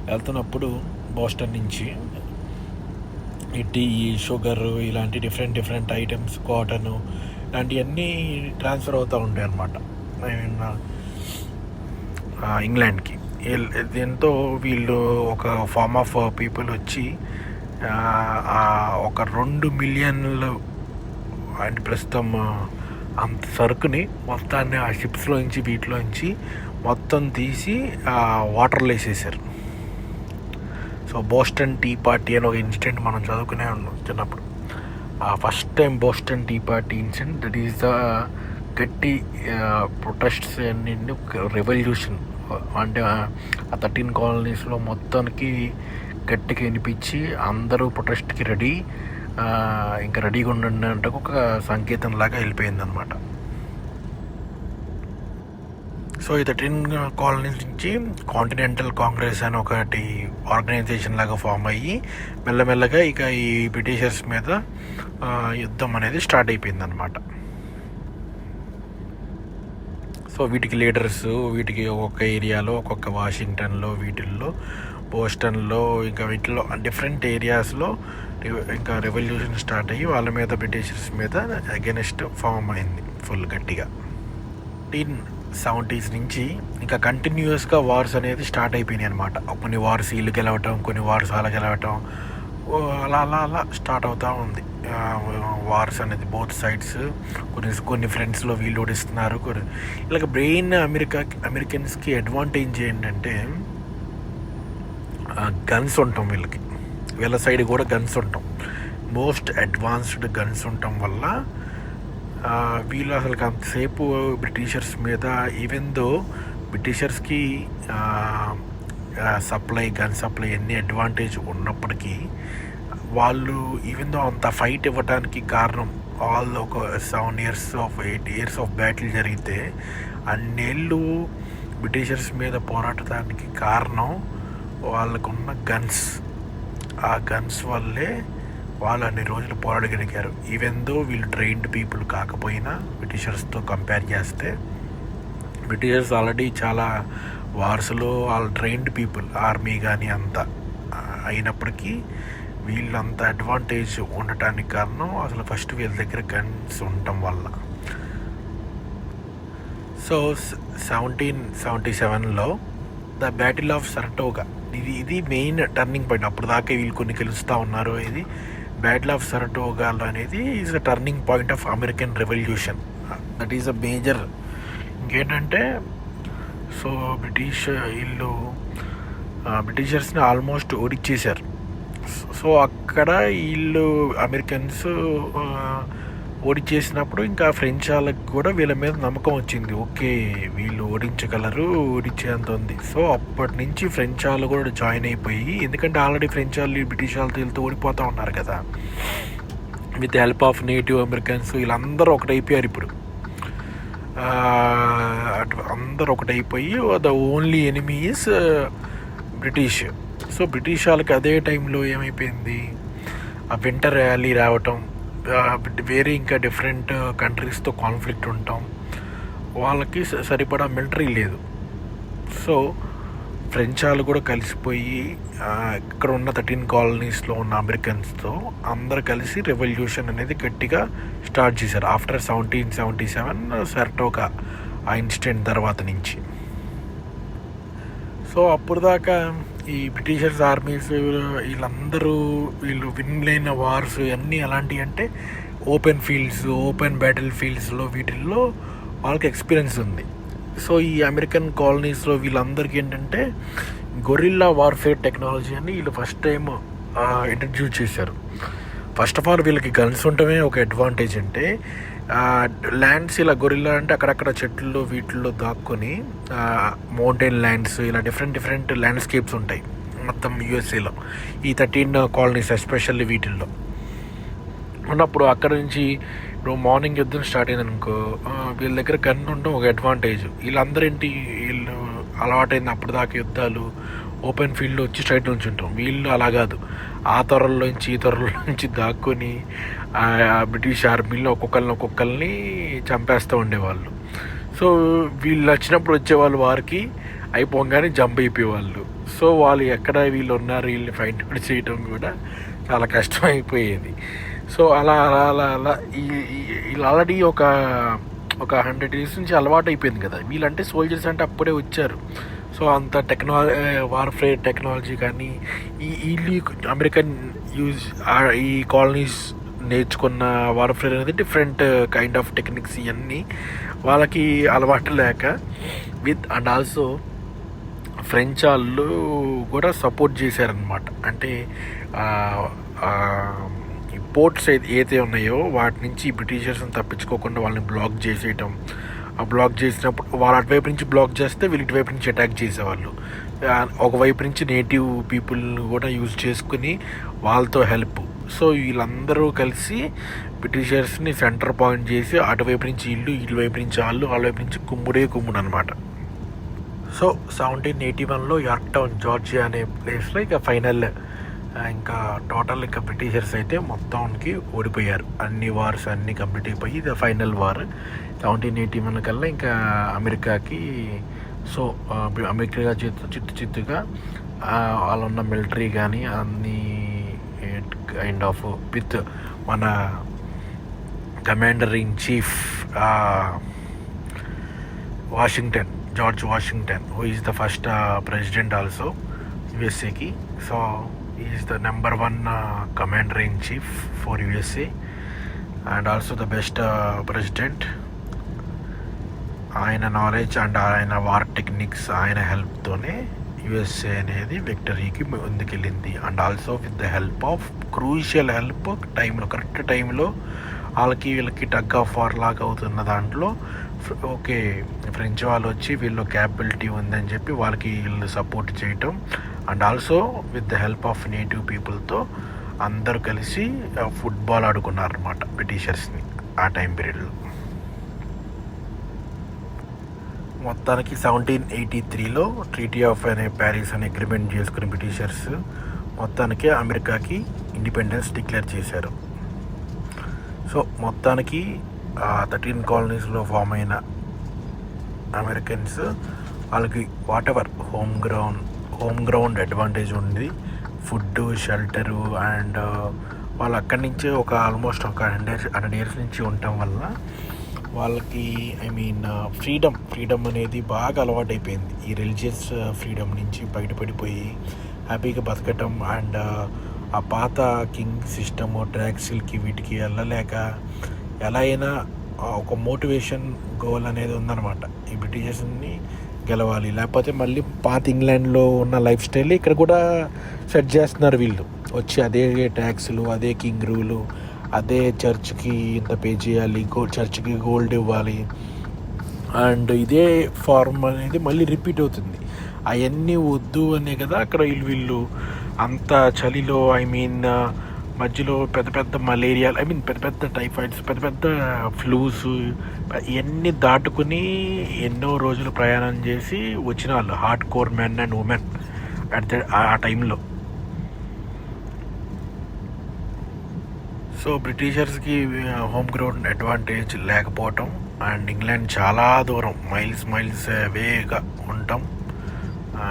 వెళ్తున్నప్పుడు బోస్టన్ నుంచి ఈ టీ, షుగర్ ఇలాంటి డిఫరెంట్ ఐటమ్స్, కాటను ఇలాంటివన్నీ ట్రాన్స్ఫర్ అవుతూ ఉంటాయి అన్నమాట ఇంగ్లాండ్కి. దీంతో వీళ్ళు ఒక ఫార్మ్ ఆఫ్ పీపుల్ వచ్చి ఒక 2 మిలియన్లు అంటే ప్రస్తుతం అంత సరుకుని మొత్తాన్ని ఆ షిప్స్లో నుంచి వీటిలో నుంచి మొత్తం తీసి వాటర్లో వేసేసారు. సో బోస్టన్ టీ పార్టీ అని ఒక ఇన్సిడెంట్ మనం చదువుకునే ఉన్నాం చిన్నప్పుడు. First time Boston tea party incident, that is the గట్టి ప్రొటెస్ట్స్ అన్ని రెవల్యూషన్. అంటే ఆ 13 కాలనీస్లో మొత్తానికి గట్టిగా వినిపించి అందరూ ప్రొటెస్ట్కి రెడీ, ఇంకా రెడీగా ఉండండి అంటే ఒక సంకేతం లాగా వెళ్ళిపోయింది అనమాట. సో ఈ 13 కాలనీస్ నుంచి కాంటినెంటల్ కాంగ్రెస్ అని ఒకటి ఆర్గనైజేషన్ లాగా ఫామ్ అయ్యి మెల్లమెల్లగా ఇక ఈ బ్రిటిషర్స్ మీద యుద్ధం అనేది స్టార్ట్ అయిపోయింది అనమాట. సో వీటికి లీడర్స్, వీటికి ఒక్కొక్క ఏరియాలో, ఒక్కొక్క వాషింగ్టన్లో, వీటిల్లో, బోస్టన్లో, ఇంకా వీటిలో డిఫరెంట్ ఏరియాస్లో ఇంకా రెవల్యూషన్ స్టార్ట్ అయ్యి వాళ్ళ మీద, బ్రిటిషర్స్ మీద అగెనిస్ట్ ఫామ్ అయింది ఫుల్ గట్టిగా. 1970s నుంచి ఇంకా కంటిన్యూస్గా వార్స్ అనేది స్టార్ట్ అయిపోయినాయి అనమాట. కొన్ని వార్స్ వీళ్ళు గెలవటం, కొన్ని వార్స్ అలా గెలవటం, అలా అలా అలా స్టార్ట్ అవుతూ ఉంది వార్స్ అనేది బోత్ సైడ్స్. కొన్ని ఫ్రెండ్స్లో వీళ్ళు ఓడిస్తున్నారు. ఇలాగ బ్రెయిన్ అమెరికన్స్కి అడ్వాంటేజ్ ఏంటంటే గన్స్ ఉంటాం వీళ్ళకి, వీళ్ళ సైడ్ కూడా గన్స్ ఉంటాం, మోస్ట్ అడ్వాన్స్డ్ గన్స్ ఉండటం వల్ల వీళ్ళు అసలు అంతసేపు బ్రిటిషర్స్ మీద, ఈవెన్ దో బ్రిటిషర్స్కి గన్ సప్లై ఎన్ని అడ్వాంటేజ్ ఉన్నప్పటికీ వాళ్ళు ఈవెన్ దో అంత ఫైట్ ఇవ్వడానికి కారణం, వాళ్ళు ఒక 7 years of 8 years of battle జరిగితే అన్నేళ్ళు బ్రిటిషర్స్ మీద పోరాడటానికి కారణం వాళ్ళకున్న గన్స్. ఆ గన్స్ వల్లే వాళ్ళు అన్ని రోజులు పోరాడగలిగారు. ఈవెన్ దో వీళ్ళు ట్రైన్డ్ పీపుల్ కాకపోయినా బ్రిటిషర్స్తో కంపేర్ చేస్తే, బ్రిటిషర్స్ ఆల్రెడీ చాలా వార్స్లో వాళ్ళు ట్రైన్డ్ పీపుల్, ఆర్మీ కానీ అంతా అయినప్పటికీ వీళ్ళంత అడ్వాంటేజ్ ఉండటానికి కారణం అసలు ఫస్ట్ వీళ్ళ దగ్గర గన్స్ ఉండటం వల్ల. సో 1777లో ద బ్యాటిల్ ఆఫ్ సరటోగా, ఇది మెయిన్ టర్నింగ్ పాయింట్. అప్పుడు దాకా వీళ్ళు కొన్ని గెలుస్తూ ఉన్నారు. ఇది బ్యాటిల్ ఆఫ్ సరటోగాలో అనేది is a turning point of American revolution. That is a major. ఇంకేంటంటే సో బ్రిటిషర్స్ని ఆల్మోస్ట్ ఓడిచ్చేశారు. సో అక్కడ వీళ్ళు అమెరికన్స్ ఓడిచేసినప్పుడు ఇంకా ఫ్రెంచ్ వాళ్ళకి కూడా వీళ్ళ మీద నమ్మకం వచ్చింది, ఓకే వీళ్ళు ఓడించగలరు, ఓడించేంత ఉంది. సో అప్పటి నుంచి ఫ్రెంచ్ వాళ్ళు కూడా జాయిన్ అయిపోయి, ఎందుకంటే ఆల్రెడీ ఫ్రెంచ్ వాళ్ళు బ్రిటిష్ వాళ్ళతో వీళ్ళతో ఓడిపోతూ ఉన్నారు కదా, with help of native Americans వీళ్ళందరూ ఒకటైపోయారు. ఇప్పుడు అందరూ ఒకటైపోయి the only enemy is British. So British వాళ్ళకి అదే టైంలో ఏమైపోయింది, ఆ వింటర్ ర్యాలీ రావటం, వేరే ఇంకా డిఫరెంట్ కంట్రీస్తో కాన్ఫ్లిక్ట్ ఉంటాం, వాళ్ళకి సరిపడా మిలిటరీ లేదు. సో ఫ్రెంచ్ వాళ్ళు కూడా కలిసిపోయి ఇక్కడ ఉన్న 13 కాలనీస్లో ఉన్న అమెరికన్స్తో అందరు కలిసి రెవల్యూషన్ అనేది గట్టిగా స్టార్ట్ చేశారు ఆఫ్టర్ 1777 సరటోగా ఆ ఇన్సిడెంట్ తర్వాత నుంచి. సో అప్పుడు దాకా ఈ బ్రిటిషర్స్ ఆర్మీస్ వీళ్ళు విన్లైన వార్స్ అన్నీ ఎలాంటివి అంటే ఓపెన్ ఫీల్డ్స్, ఓపెన్ బ్యాటిల్ ఫీల్డ్స్లో వీటిల్లో వాళ్ళకి ఎక్స్పీరియన్స్ ఉంది. సో ఈ అమెరికన్ కాలనీస్లో వీళ్ళందరికీ ఏంటంటే గొరిల్లా వార్ఫేర్ టెక్నాలజీ అని వీళ్ళు ఫస్ట్ టైం ఇంట్రడ్యూస్ చేశారు. ఫస్ట్ ఆఫ్ ఆల్ వీళ్ళకి గన్స్ ఉండటమే ఒక అడ్వాంటేజ్. అంటే ల్యాండ్స్ ఇలా గొరిల్లా అంటే అక్కడక్కడ చెట్లు వీటిల్లో దాక్కొని మౌంటైన్ ల్యాండ్స్ ఇలా డిఫరెంట్ ల్యాండ్స్కేప్స్ ఉంటాయి మొత్తం యూఎస్ఏలో, ఈ 13 కాలనీస్ ఎస్పెషల్లీ వీటిల్లో ఉన్నప్పుడు. అక్కడ నుంచి ఇప్పుడు మార్నింగ్ యుద్ధం స్టార్ట్ అయింది అనుకో, వీళ్ళ దగ్గర గన్ ఉండడం ఒక అడ్వాంటేజ్. వీళ్ళు అలవాటైంది అప్పుడు దాకా యుద్ధాలు ఓపెన్ ఫీల్డ్లో వచ్చి స్ట్రైట్ నుంచి ఉంటాం. వీళ్ళు అలా కాదు, ఆ త్వరల్లోంచి ఈ త్వరల్లోంచి దాక్కుని బ్రిటిష్ ఆర్మీలో ఒక్కొక్కరిని చంపేస్తూ ఉండేవాళ్ళు. సో వీళ్ళు వచ్చినప్పుడు వచ్చేవాళ్ళు వారికి అయిపోగానే జంప్ అయిపోయేవాళ్ళు. సో వాళ్ళు ఎక్కడ వీళ్ళు ఉన్నారు వీళ్ళని ఫైండ్ అవుట్ చేయడం కూడా చాలా కష్టం అయిపోయేది. సో అలా వీళ్ళు ఆల్రెడీ ఒక 100 years నుంచి అలవాటు అయిపోయింది కదా. వీళ్ళంటే సోల్జర్స్ అంటే అప్పుడే వచ్చారు. సో అంత వార్ఫేర్ టెక్నాలజీ కానీ వీళ్ళు అమెరికన్ ఈ కాలనీస్ నేర్చుకున్న వార్ఫేర్ అనేది డిఫరెంట్ కైండ్ ఆఫ్ టెక్నిక్స్ ఇవన్నీ వాళ్ళకి అలవాటు లేక అండ్ ఆల్సో ఫ్రెంచ్ వాళ్ళు కూడా సపోర్ట్ చేశారనమాట. అంటే పోర్ట్స్ ఏదైతే ఉన్నాయో వాటి నుంచి బ్రిటిషర్స్ని తప్పించుకోకుండా వాళ్ళని బ్లాక్ చేసేయటం. ఆ బ్లాక్ చేసినప్పుడు వాళ్ళు అటువైపు నుంచి బ్లాక్ చేస్తే వీళ్ళు ఇటువైపు నుంచి అటాక్ చేసేవాళ్ళు. ఒకవైపు నుంచి నేటివ్ పీపుల్ కూడా యూజ్ చేసుకుని వాళ్ళతో హెల్ప్. సో వీళ్ళందరూ కలిసి బ్రిటిషర్స్ని సెంటర్ పాయింట్ చేసి అటువైపు నుంచి ఇటువైపు నుంచి వాళ్ళ వైపు నుంచి కుమ్ముడు అనమాట. సో 1781లో యార్క్ టౌన్ జార్జియా అనే ప్లేస్లో ఇక ఫైనల్ ఇంకా టోటల్ ఇంకా బ్రిటిషర్స్ అయితే మొత్తానికి ఓడిపోయారు. అన్ని వార్స్ అన్నీ కంప్లీట్ అయిపోయి ఇది ఫైనల్ వార్ 1781 కల్లా ఇంకా అమెరికాకి. సో అమెరికా చిత్తుగా వాళ్ళు ఉన్న మిలిటరీ కానీ అన్ని కైండ్ ఆఫ్ విత్ మన commander in chief George Washington who is the first president also యుఎస్ఏకి. So is the number 1 commander in chief for USA and also the best president. ఆయన knowledge and ఆయన war techniques ఆయన హెల్ప్తోనే USA అనేది విక్టరీకి ముందుకెళ్ళింది. And also with the help of crucial help correct టైంలో వీళ్ళకి టగ్ ఆఫ్ వార్ లాగా అవుతున్న దాంట్లో ఓకే ఫ్రెంచ్ వాళ్ళు వచ్చి వీళ్ళు క్యాపబిలిటీ ఉందని చెప్పి వీళ్ళు సపోర్ట్ చేయటం. And also with the help of native పీపుల్తో అందరూ కలిసి ఫుట్బాల్ ఆడుకున్నారన్నమాట బ్రిటిషర్స్ని ఆ టైం పీరియడ్లో. మొత్తానికి 1783లో ట్రీటీ ఆఫ్ ప్యారిస్ అనే అగ్రిమెంట్ చేసుకుని బ్రిటిషర్స్ మొత్తానికి అమెరికాకి ఇండిపెండెన్స్ డిక్లేర్ చేశారు. సో మొత్తానికి 13 కాలనీస్లో ఫామ్ అయిన అమెరికన్స్ వాళ్ళకి whatever home ground advantage ఉంది. ఫుడ్, షెల్టరు అండ్ వాళ్ళు అక్కడి నుంచే ఆల్మోస్ట్ ఒక 100 ఇయర్స్ నుంచి ఉండటం వల్ల వాళ్ళకి ఫ్రీడమ్ అనేది బాగా అలవాటైపోయింది. ఈ రిలీజియస్ ఫ్రీడమ్ నుంచి బయటపడిపోయి హ్యాపీగా బతకటం. అండ్ ఆ పాత కింగ్ సిస్టము ట్రాక్సిల్కి వీటికి వెళ్ళలేక ఎలా అయినా ఒక మోటివేషన్ గోల్ అనేది ఉందన్నమాట. ఈ బ్రిటిషర్స్ని గెలవాలి, లేకపోతే మళ్ళీ పాత ఇంగ్లాండ్లో ఉన్న లైఫ్ స్టైల్ ఇక్కడ కూడా సెట్ చేస్తున్నారు వీళ్ళు వచ్చి. అదే ట్యాక్సులు, అదే కింగ్ రూలు, అదే చర్చ్కి ఇంత పే చేయాలి, చర్చ్కి గోల్డ్ ఇవ్వాలి అండ్ ఇదే ఫార్మ్ అనేది మళ్ళీ రిపీట్ అవుతుంది. అవన్నీ వద్దు అనే కదా అక్కడ వీళ్ళు అంత చలిలో మధ్యలో పెద్ద మలేరియాలు పెద్ద టైఫాయిడ్స్, పెద్ద ఫ్లూస్ ఇవన్నీ దాటుకుని ఎన్నో రోజులు ప్రయాణం చేసి వచ్చిన వాళ్ళు hard core men and women ఆ టైంలో. సో బ్రిటిషర్స్కి హోమ్ గ్రౌండ్ అడ్వాంటేజ్ లేకపోవటం అండ్ ఇంగ్లాండ్ చాలా దూరం మైల్స్ వేగా ఉండటం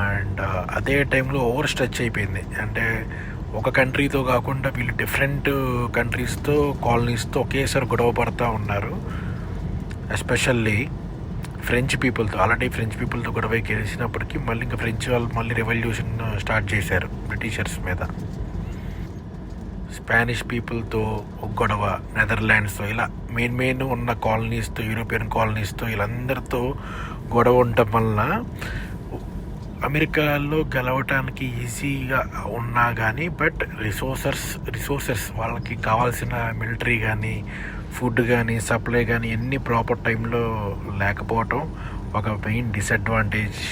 అండ్ అదే టైంలో ఓవర్ స్ట్రెచ్ అయిపోయింది. అంటే ఒక కంట్రీతో కాకుండా వీళ్ళు డిఫరెంట్ కంట్రీస్తో కాలనీస్తో ఒకేసారి గొడవ పడుతూ ఉన్నారు. ఎస్పెషల్లీ ఫ్రెంచ్ పీపుల్తో. ఆల్రెడీ ఫ్రెంచ్ పీపుల్తో గొడవ గెలిచినప్పటికీ మళ్ళీ ఇంకా ఫ్రెంచ్ వాళ్ళు మళ్ళీ రెవల్యూషన్ స్టార్ట్ చేశారు బ్రిటిషర్స్ మీద. స్పానిష్ పీపుల్తో ఒక గొడవ, నెదర్లాండ్స్తో, ఇలా మెయిన్ ఉన్న కాలనీస్తో, యూరోపియన్ కాలనీస్తో వీళ్ళందరితో గొడవ ఉండటం వలన అమెరికాలో గెలవటానికి ఈజీగా ఉన్నా కానీ బట్ రిసోర్సెస్ వాళ్ళకి కావాల్సిన మిలిటరీ కానీ ఫుడ్ కానీ సప్లై కానీ ఎన్ని ప్రాపర్ టైంలో లేకపోవటం ఒక మెయిన్ డిసడ్వాంటేజ్.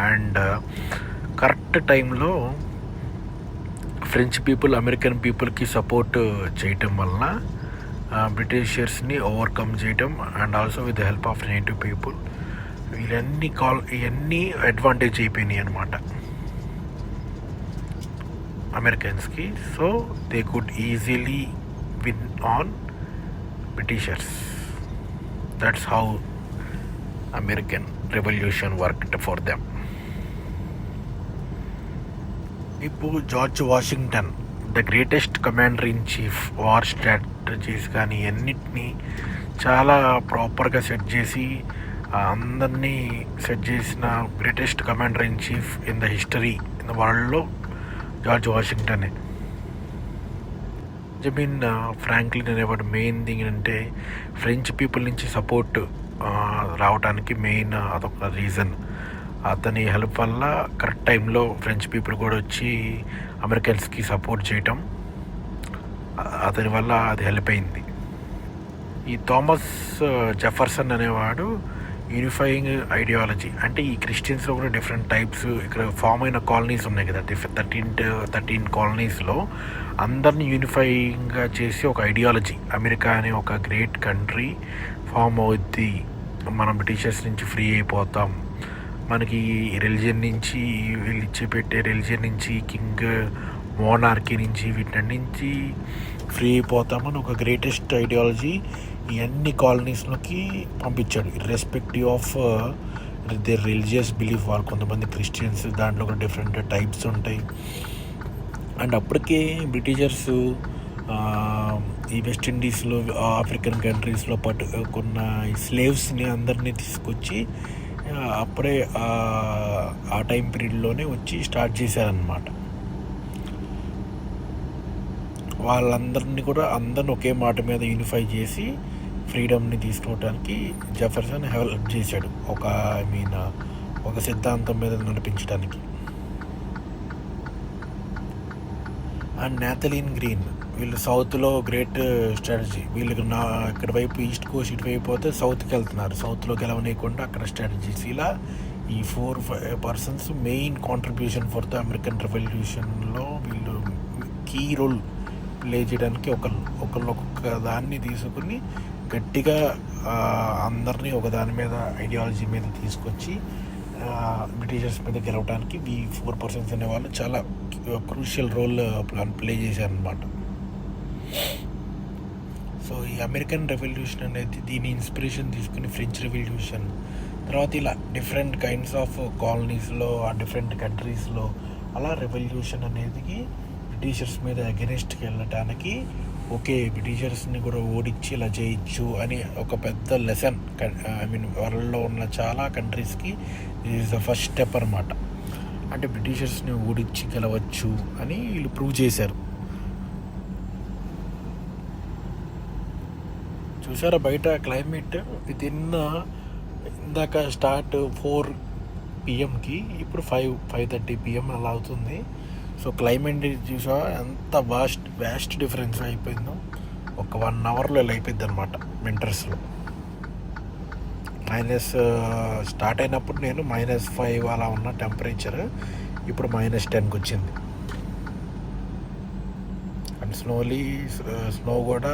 అండ్ కరెక్ట్ టైంలో ఫ్రెంచ్ పీపుల్ అమెరికన్ పీపుల్కి సపోర్ట్ చేయటం వలన బ్రిటిషర్స్ని ఓవర్కమ్ చేయటం and also with the help of native people ఇవన్నీ అడ్వాంటేజ్ అయిపోయినాయి అనమాట అమెరికన్స్కి. So they could easily win on Britishers. That's how American revolution worked for them. ఇప్పుడు George Washington the greatest commander in chief, war strategies కానీ అన్నిటినీ చాలా ప్రాపర్గా set చేసి అందరినీ సెట్ చేసిన greatest commander in chief in the history in the వరల్డ్లో George వాషింగ్టనే. Benjamin Franklin అనేవాడు మెయిన్ థింగ్ అంటే ఫ్రెంచ్ పీపుల్ నుంచి సపోర్ట్ రావడానికి మెయిన్ అదొక రీజన్. అతని హెల్ప్ వల్ల కరెక్ట్ టైంలో ఫ్రెంచ్ పీపుల్ కూడా వచ్చి అమెరికన్స్కి సపోర్ట్ చేయటం అతని వల్ల అది హెల్ప్ అయింది. ఈ థామస్ జెఫర్సన్ అనేవాడు యూనిఫైయింగ్ ఐడియాలజీ, అంటే ఈ క్రిస్టియన్స్లో కూడా డిఫరెంట్ టైప్స్ ఇక్కడ ఫామ్ అయిన కాలనీస్ ఉన్నాయి కదా, 13 కాలనీస్లో అందరినీ యూనిఫైయింగ్గా చేసి ఒక ఐడియాలజీ, అమెరికా అనే ఒక గ్రేట్ కంట్రీ ఫామ్ అవుద్ది, మనం బ్రిటిషర్స్ నుంచి ఫ్రీ అయిపోతాం, మనకి రిలిజియన్ నుంచి వీళ్ళు పెట్టే రిలిజియన్ నుంచి కింగ్ మోనార్కీ నుంచి వీటన్నించి ఫ్రీ అయిపోతామని ఒక గ్రేటెస్ట్ ఐడియాలజీ ఈ అన్ని కాలనీస్లోకి పంపించాడు, irrespective of their religious belief. వాళ్ళు కొంతమంది క్రిస్టియన్స్, దాంట్లో కూడా డిఫరెంట్ టైప్స్ ఉంటాయి. అండ్ అప్పటికే బ్రిటిషర్స్ ఈ వెస్ట్ ఇండీస్లో ఆఫ్రికన్ కంట్రీస్లో పట్టుకున్న ఈ స్లేవ్స్ని అందరినీ తీసుకొచ్చి అప్పుడే ఆ టైం పీరియడ్లోనే వచ్చి స్టార్ట్ చేశారనమాట. వాళ్ళందరినీ కూడా అందరిని ఒకే మాట మీద యూనిఫై చేసి ఫ్రీడమ్ని తీసుకోవడానికి జెఫర్సన్ హెల్ప్ చేశాడు, ఒక సిద్ధాంతం మీద నడిపించడానికి. అండ్ నాథలిన్ గ్రీన్, వీళ్ళు సౌత్లో గ్రేట్ స్ట్రాటజీ, వీళ్ళకి ఇక్కడ వైపు ఈస్ట్ కోస్ట్ ఇటువైపు పోతే సౌత్కి వెళ్తున్నారు, సౌత్లో గెలవనీయకుండా అక్కడ స్ట్రాటజీస్. ఇలా ఈ 4-5 persons main contribution for the American రెవల్యూషన్లో వీళ్ళు కీ రోల్ ప్లే చేయడానికి ఒక్కొక్క దాన్ని తీసుకుని గట్టిగా అందరినీ ఒక దాని మీద ఐడియాలజీ మీద తీసుకొచ్చి బ్రిటిషర్స్ మీద గెలవడానికి ఈ 4 పర్సన్స్ అనేవాళ్ళు చాలా క్రూషియల్ రోల్ ప్లే చేశారనమాట. సో ఈ అమెరికన్ రెవల్యూషన్ అనేది దీని ఇన్స్పిరేషన్ తీసుకుని ఫ్రెంచ్ రెవల్యూషన్ తర్వాత ఇలా డిఫరెంట్ కైండ్స్ ఆఫ్ కాలనీస్లో ఆ డిఫరెంట్ కంట్రీస్లో అలా రెవల్యూషన్ అనేది బ్రిటిషర్స్ మీద అగెనిస్ట్కి వెళ్ళటానికి ఓకే బ్రిటిషర్స్ని కూడా ఓడించి ఇలా చేయొచ్చు అని ఒక పెద్ద లెసన్. వరల్డ్లో ఉన్న చాలా కంట్రీస్కి ఇది ఈజ్ ద ఫస్ట్ స్టెప్ అనమాట. అంటే బ్రిటిషర్స్ని ఓడించి గెలవచ్చు అని వీళ్ళు ప్రూవ్ చేశారు. చూసారా బయట క్లైమేట్ ఇందాక స్టార్ట్ 4 PM ఇప్పుడు 5:30 PM అలా అవుతుంది. సో క్లైమేట్ చూసా ఎంత వ్యాస్ట్ డిఫరెన్స్ అయిపోయిందో. ఒక 1 అవర్లో ఇలా అయిపోయింది అనమాట వింటర్స్లో. స్టార్ట్ అయినప్పుడు నేను -5 అలా ఉన్న టెంపరేచర్ ఇప్పుడు -10కి వచ్చింది. అండ్ స్నో కూడా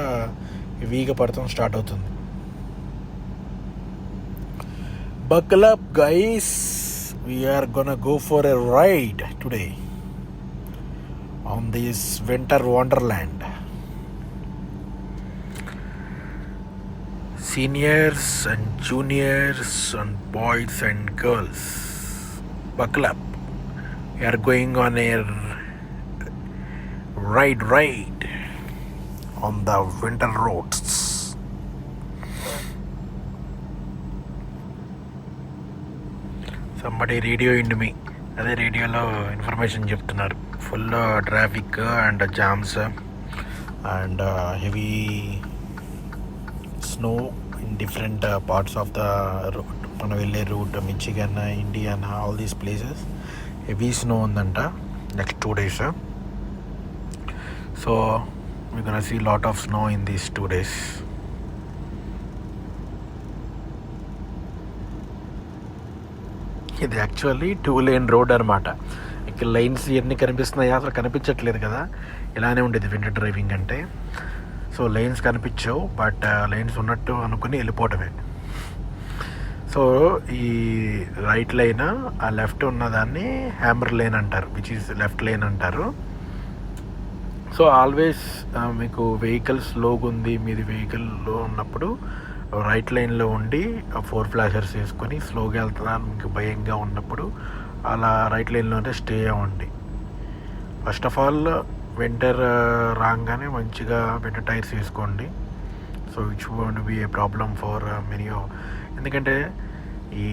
హెవీగా పడతాం స్టార్ట్ అవుతుంది. Buckle up guys, we are gonna go for a ride today on this winter wonderland. Seniors and juniors and boys and girls, buckle up. We are going on a ride on the winter roads. Somebody radio ఇండు మీ అదే రేడియోలో information చెప్తున్నారు. Full traffic and jams and heavy snow in different parts of the route. మనం వెళ్ళే route Michigan, Indiana, all these places heavy snow ఉందంట next 2 days. So we're gonna see lot of snow in these 2 days. ఇది actually 2-lane road అనమాట. ఇక్కడ lines ఇవన్నీ కనిపిస్తున్నాయా? అసలు కనిపించట్లేదు కదా. ఇలానే ఉండేది వింటర్ డ్రైవింగ్ అంటే. సో లైన్స్ కనిపించవు, బట్ లైన్స్ ఉన్నట్టు అనుకుని వెళ్ళిపోవటమే. సో ఈ రైట్ లైన్, ఆ లెఫ్ట్ ఉన్నదాన్ని హ్యామర్ లేన్ అంటారు, విచ్ ఈజ్ లెఫ్ట్ లేన్ అంటారు. సో ఆల్వేస్ మీకు వెహికల్ స్లోగా ఉంది, మీది వెహికల్లో ఉన్నప్పుడు రైట్ లైన్లో ఉండి 4 ఫ్లాషర్స్ వేసుకొని స్లోగా వెళ్తున్నాను మీకు భయంగా ఉన్నప్పుడు అలా రైట్ లైన్లోనే స్టే అవ్వండి. ఫస్ట్ ఆఫ్ ఆల్ వింటర్ రాగానే మంచిగా వింటర్ టైర్స్ వేసుకోండి. So which won't be a problem for many. ఎందుకంటే ఈ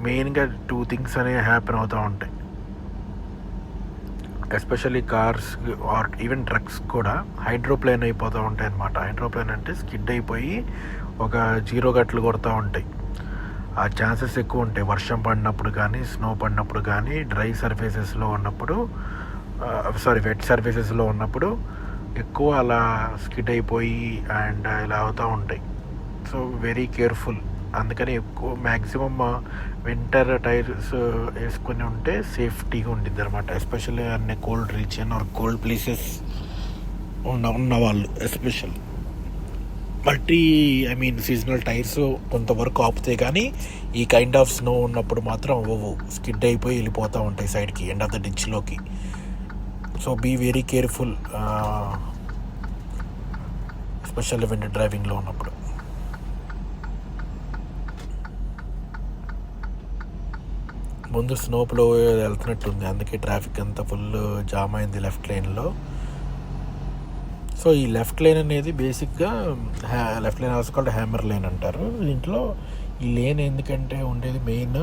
మెయిన్గా 2 things అనేవి హ్యాపెన్ అవుతూ ఉంటాయి. Especially cars or even trucks కూడా హైడ్రోప్లేన్ అయిపోతూ ఉంటాయి అన్నమాట. హైడ్రోప్లేన్ అంటే స్కిడ్ అయిపోయి ఒక 0 గట్లు కొడుతూ ఉంటాయి. ఆ ఛాన్సెస్ ఎక్కువ ఉంటాయి వర్షం పడినప్పుడు కానీ, స్నో పడినప్పుడు కానీ, డ్రై సర్ఫేసెస్లో ఉన్నప్పుడు, వెట్ సర్ఫేసెస్లో ఉన్నప్పుడు ఎక్కువ అలా స్కిడ్ అయిపోయి అండ్ ఇలా అవుతూ ఉంటాయి. So very careful. అందుకని ఎక్కువ మ్యాక్సిమమ్ వింటర్ టైర్స్ వేసుకుని ఉంటే సేఫ్టీగా ఉండిద్ది అనమాట. ఎస్పెషల్లీ అన్ని cold region or cold places ఉన్నవాళ్ళు ఎస్పెషల్. మల్టీ సీజనల్ టైర్స్ కొంతవరకు ఆపుతాయి, కానీ ఈ కైండ్ ఆఫ్ స్నో ఉన్నప్పుడు మాత్రం అవ్వవు, స్కిడ్ అయిపోయి వెళ్ళిపోతూ ఉంటాయి సైడ్కి, ఎండ్ ఆఫ్ ద డిచ్లోకి. So be very careful especially winter డ్రైవింగ్లో ఉన్నప్పుడు. ముందు స్నోప్లో వెళ్తున్నట్టుంది, అందుకే ట్రాఫిక్ అంతా ఫుల్ జామ్ అయింది లెఫ్ట్ లైన్లో. సో ఈ లెఫ్ట్ లైన్ అనేది బేసిక్గా left lane also called hammer lane అంటారు. దీంట్లో ఈ లేన్ ఎందుకంటే ఉండేది మెయిన్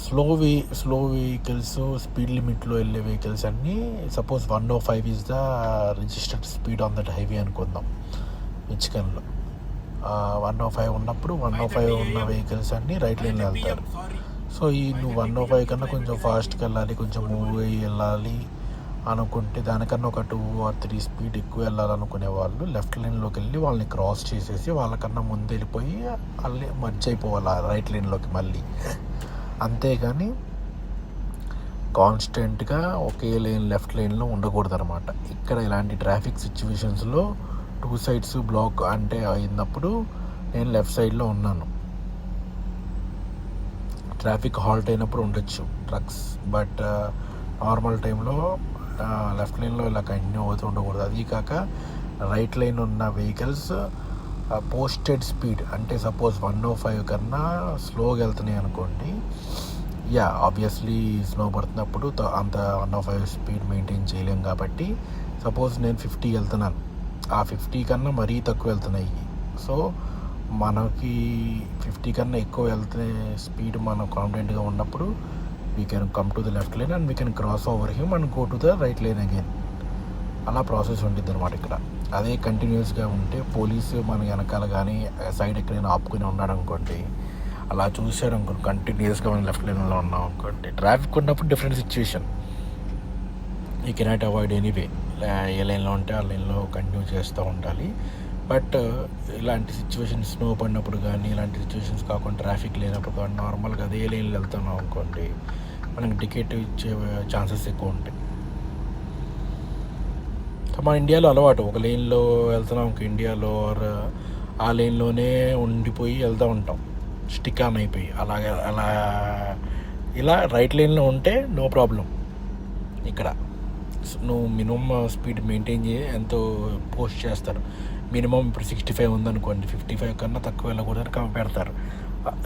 స్లో వెహికల్స్, స్పీడ్ లిమిట్లో వెళ్ళే వెహికల్స్ అన్నీ. Suppose 105 is the registered speed on that highway అనుకుందాం మిచిగన్లో. 105 ఉన్నప్పుడు 105 ఉన్న వెహికల్స్ అన్నీ రైట్ లైన్లో వెళ్తారు. సో ఈ నువ్వు 105 కన్నా కొంచెం ఫాస్ట్గా వెళ్ళాలి, కొంచెం మూవ్ అయ్యి వెళ్ళాలి అనుకుంటే, దానికన్నా ఒక 2 or 3 స్పీడ్ ఎక్కువ వెళ్ళాలనుకునే వాళ్ళు లెఫ్ట్ లైన్లోకి వెళ్ళి వాళ్ళని క్రాస్ చేసేసి వాళ్ళకన్నా ముందు వెళ్ళిపోయి వాళ్ళని మర్జ్ అయిపోవాలి రైట్ లైన్లోకి మళ్ళీ. అంతేగాని కాన్స్టెంట్గా ఒకే లైన్ లెఫ్ట్ లైన్లో ఉండకూడదు అనమాట. ఇక్కడ ఇలాంటి ట్రాఫిక్ సిచ్యువేషన్స్లో 2 sides బ్లాక్ అంటే అయినప్పుడు నేను లెఫ్ట్ సైడ్లో ఉన్నాను. ట్రాఫిక్ హాల్ట్ అయినప్పుడు ఉండొచ్చు ట్రక్స్, బట్ నార్మల్ టైంలో లెఫ్ట్ లైన్లో ఇలా కంటిన్యూ అవుతూ ఉండకూడదు. అది కాక రైట్ లైన్ ఉన్న వెహికల్స్ పోస్టెడ్ స్పీడ్ అంటే సపోజ్ 105 కన్నా స్లోగా వెళ్తున్నాయి అనుకోండి, ఆబ్వియస్లీ స్లో పడుతున్నప్పుడు అంత 105 స్పీడ్ మెయింటైన్ చేయలేం. కాబట్టి సపోజ్ నేను 50 వెళ్తున్నాను, ఆ 50 కన్నా మరీ తక్కువ వెళ్తున్నాయి. సో మనకి 50 కన్నా ఎక్కువ వెళ్తున్న స్పీడ్ మనం కాన్ఫిడెంట్గా ఉన్నప్పుడు we can come to the left line and we can cross over him and go to the right line again. అలా ప్రాసెస్ ఉంటుంది అనమాట ఇక్కడ. అదే కంటిన్యూస్గా ఉంటే పోలీసు మన వెనకాల కానీ సైడ్ ఎక్కడైనా ఆపుకుని ఉన్నాడు అనుకోండి, అలా చూసాడు అనుకోండి, కంటిన్యూస్గా మనం లెఫ్ట్ లైన్లో ఉన్నాం అనుకోండి, ట్రాఫిక్ ఉన్నప్పుడు different situation, you cannot avoid anyway. ఏ లైన్లో ఉంటే ఆ లైన్లో కంటిన్యూ చేస్తూ ఉండాలి. బట్ ఇలాంటి సిచ్యువేషన్స్ స్నో పడినప్పుడు కానీ ఇలాంటి సిచ్యువేషన్స్ కాకుండా ట్రాఫిక్ లేనప్పుడు కానీ నార్మల్గా అదే లైన్లో వెళ్తున్నాం అనుకోండి, మనకి టికెట్ ఇచ్చే ఛాన్సెస్ ఎక్కువ ఉంటాయి. మన ఇండియాలో అలవాటు, ఒక లైన్లో వెళ్తున్నాం ఇంక ఇండియాలో ఆ లైన్లోనే ఉండిపోయి వెళ్తూ ఉంటాం, స్టిక్ ఆన్ అయిపోయి. అలాగే ఇలా రైట్ లైన్లో ఉంటే నో ప్రాబ్లం. ఇక్కడ నువ్వు మినిమం స్పీడ్ మెయింటైన్ చేయి, ఎంతో పోస్ట్ చేస్తారు. మినిమం ఇప్పుడు 65 ఉందనుకోండి, 55 కన్నా తక్కువ వెళ్ళకూడదని పెడతారు.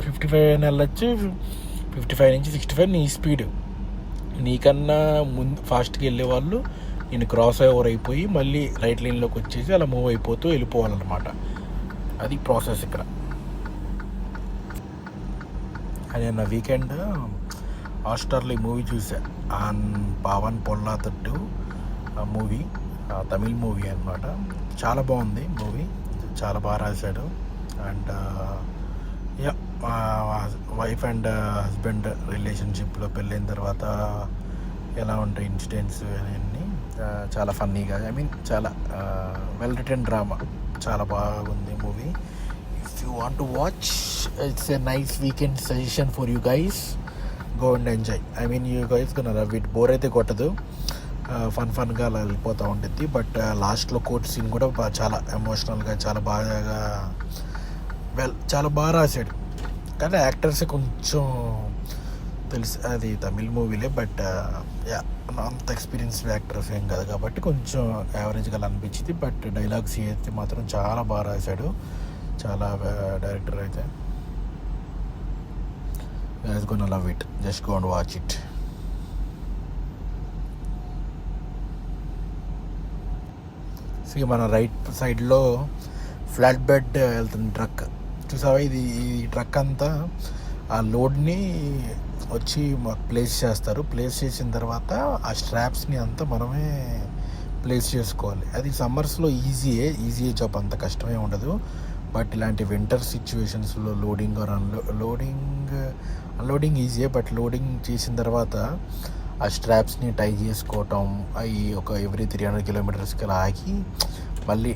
55 వెళ్ళొచ్చు, 55 నుంచి 65 నీ స్పీడ్. నీకన్నా ముందు ఫాస్ట్గా వెళ్ళే వాళ్ళు నేను క్రాస్ ఓవర్ అయిపోయి మళ్ళీ రైట్ లైన్లోకి వచ్చేసి అలా మూవ్ అయిపోతూ వెళ్ళిపోవాలన్నమాట. అది ప్రాసెస్ ఇక్కడ. అది నా వీకెండ్ హాట్‌స్టార్లో ఈ మూవీ చూసా, పవన్ పొల్లాతట్టు మూవీ, తమిళ్ మూవీ అనమాట. చాలా బాగుంది మూవీ, చాలా బాగా రాశాడు. అండ్ వైఫ్ అండ్ హస్బెండ్ రిలేషన్షిప్లో పెళ్ళైన తర్వాత ఎలా ఉంటాయి ఇన్సిడెంట్స్ అవన్నీ చాలా ఫన్నీగా, చాలా వెల్ రిటన్ డ్రామా, చాలా బాగుంది movie. If you want to watch, it's a nice weekend suggestion for you guys. Go and enjoy. You guys gonna love it. Bore అయితే కొట్టదు, ఫన్గా అలా వెళ్ళిపోతూ ఉంటుంది. బట్ లాస్ట్లో కోర్ట్ సీన్ కూడా చాలా ఎమోషనల్గా, చాలా బాగా రాశాడు. కానీ యాక్టర్స్ కొంచెం తెలుసు, అది తమిళ్ మూవీలే, బట్ అంత ఎక్స్పీరియన్స్డ్ యాక్టర్స్ ఏం కాదు కాబట్టి కొంచెం యావరేజ్గా అనిపించింది. బట్ డైలాగ్స్ అయితే మాత్రం చాలా బాగా రాశాడు, చాలా డైరెక్టర్ అయితే. guys gonna love it, just go and watch it. See, మన రైట్ సైడ్లో ఫ్లాట్ బెడ్ వెళ్తుంది ట్రక్, చూసావా? ఈ ట్రక్ అంతా ఆ లోడ్ని వచ్చి ప్లేస్ చేస్తారు. ప్లేస్ చేసిన తర్వాత ఆ స్ట్రాప్స్ని అంతా మనమే ప్లేస్ చేసుకోవాలి. అది సమ్మర్స్లో ఈజీయే జాబ్, అంత కష్టమే ఉండదు. బట్ ఇలాంటి వింటర్ సిచ్యువేషన్స్లో లోడింగ్ ఆర్ అన్లోడింగ్ ఈజీయే. బట్ లోడింగ్ చేసిన తర్వాత ఆ స్ట్రాప్స్ని టై చేసుకోవటం, అవి ఒక ఎవ్రీ 300 కిలోమీటర్స్కి అలా ఆగి మళ్ళీ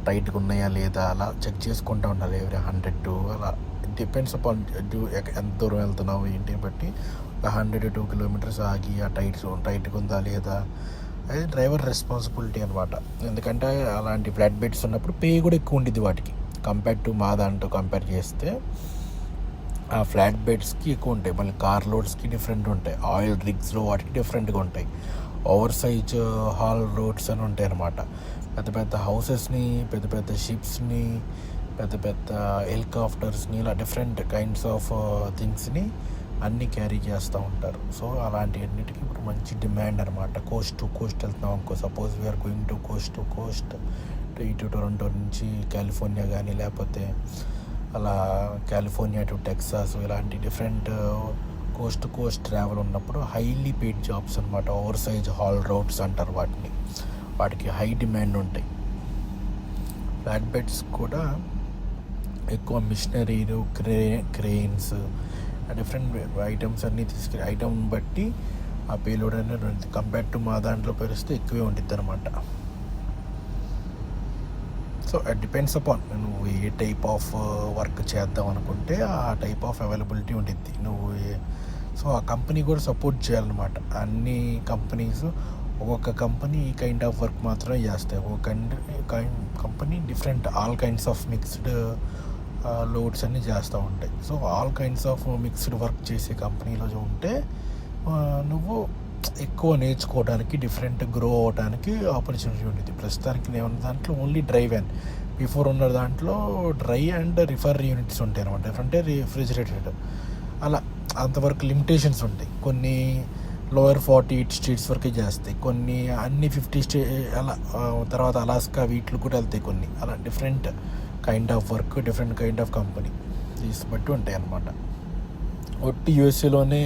టైట్గా ఉన్నాయా లేదా అలా చెక్ చేసుకుంటూ ఉండాలి ఎవ్రీ 100 అలా. డిపెండ్స్ అపాన్ ఎంత దూరం వెళ్తున్నావు ఏంటి బట్టి 102 కిలోమీటర్స్ ఆగి ఆ టైట్గా ఉందా లేదా అది డ్రైవర్ రెస్పాన్సిబిలిటీ అనమాట. ఎందుకంటే అలాంటి ఫ్లాట్ బెడ్స్ ఉన్నప్పుడు పే కూడా ఎక్కువ ఉంటుంది వాటికి కంపేర్ టు మా దాంట్లో కంపేర్ చేస్తే. ఆ ఫ్లాట్ బెడ్స్కి ఎక్కువ ఉంటాయి, మళ్ళీ కార్ లోడ్స్కి డిఫరెంట్ ఉంటాయి, ఆయిల్ రిగ్స్లో వాటికి డిఫరెంట్గా ఉంటాయి, ఓవర్ సైజ్ హాల్ రోడ్స్ అని ఉంటాయి అన్నమాట. పెద్ద పెద్ద హౌసెస్ని, పెద్ద పెద్ద షిప్స్ని, పెద్ద పెద్ద హెలికాప్టర్స్ని, ఇలా డిఫరెంట్ కైండ్స్ ఆఫ్ థింగ్స్ని అన్నీ క్యారీ చేస్తూ ఉంటారు. సో అలాంటి అన్నిటికీ ఇప్పుడు మంచి డిమాండ్ అనమాట. కోస్ట్ టు కోస్ట్ వెళ్తున్నాం అనుకో, suppose we're going to coast to coast ఇటు టొరంటో నుంచి కాలిఫోర్నియా కానీ, లేకపోతే అలా కాలిఫోర్నియా టు టెక్సాస్, ఇలాంటి different coast to coast travel ఉన్నప్పుడు హైలీ పెయిడ్ జాబ్స్ అనమాట. ఓవర్ సైజ్ హాల్ రోడ్స్ అంటారు వాటిని, వాటికి హై డిమాండ్ ఉంటాయి. ఫ్లాట్ బెడ్స్ కూడా ఎక్కువ మిషనరీలు, క్రెయిన్స్, డిఫరెంట్ ఐటమ్స్ అన్నీ తీసుకెళ్ళి ఐటమ్ బట్టి ఆ పేలోడ్ అనేది ఉంటుంది. కంపేర్ టు మా దాంట్లో పరిస్థితి ఎక్కువే ఉంటుంది అనమాట. సో ఇట్ డిపెండ్స్ అపాన్ నువ్వు ఏ టైప్ ఆఫ్ వర్క్ చేద్దాం అనుకుంటే ఆ టైప్ ఆఫ్ అవైలబిలిటీ ఉంటుంది. సో ఆ కంపెనీ కూడా సపోర్ట్ చేయాలన్నమాట. అన్ని కంపెనీస్, ఒక్కొక్క కంపెనీ ఈ కైండ్ ఆఫ్ వర్క్ మాత్రమే చేస్తాయి, ఒక్కొక్క company different all kinds of mixed loads అన్నీ చేస్తూ ఉంటాయి. So all kinds of mixed work చేసే కంపెనీలో ఉంటే నువ్వు ఎక్కువ నేర్చుకోవడానికి, డిఫరెంట్ గ్రో అవ్వడానికి ఆపర్చునిటీ ఉంటుంది. ప్రస్తుతానికి నేను ఉన్న దాంట్లో ఓన్లీ డ్రై వ్యాన్, బిఫోర్ ఉన్న దాంట్లో డ్రై అండ్ రిఫర్ యూనిట్స్ ఉంటాయి అనమాట. అంటే రిఫ్రిజిరేటెడ్, అలా అంతవరకు లిమిటేషన్స్ ఉంటాయి. కొన్ని లోయర్ 48 స్టేట్స్ వరకే చేస్తాయి, కొన్ని అన్ని 50 అలా, తర్వాత అలాస్కా వీటిలో కూడా వెళ్తాయి కొన్ని. అలా different kind of work, different kind of company these బట్టి ఉంటాయి అన్నమాట. ఒట్టి యూఎస్ఏలోనే,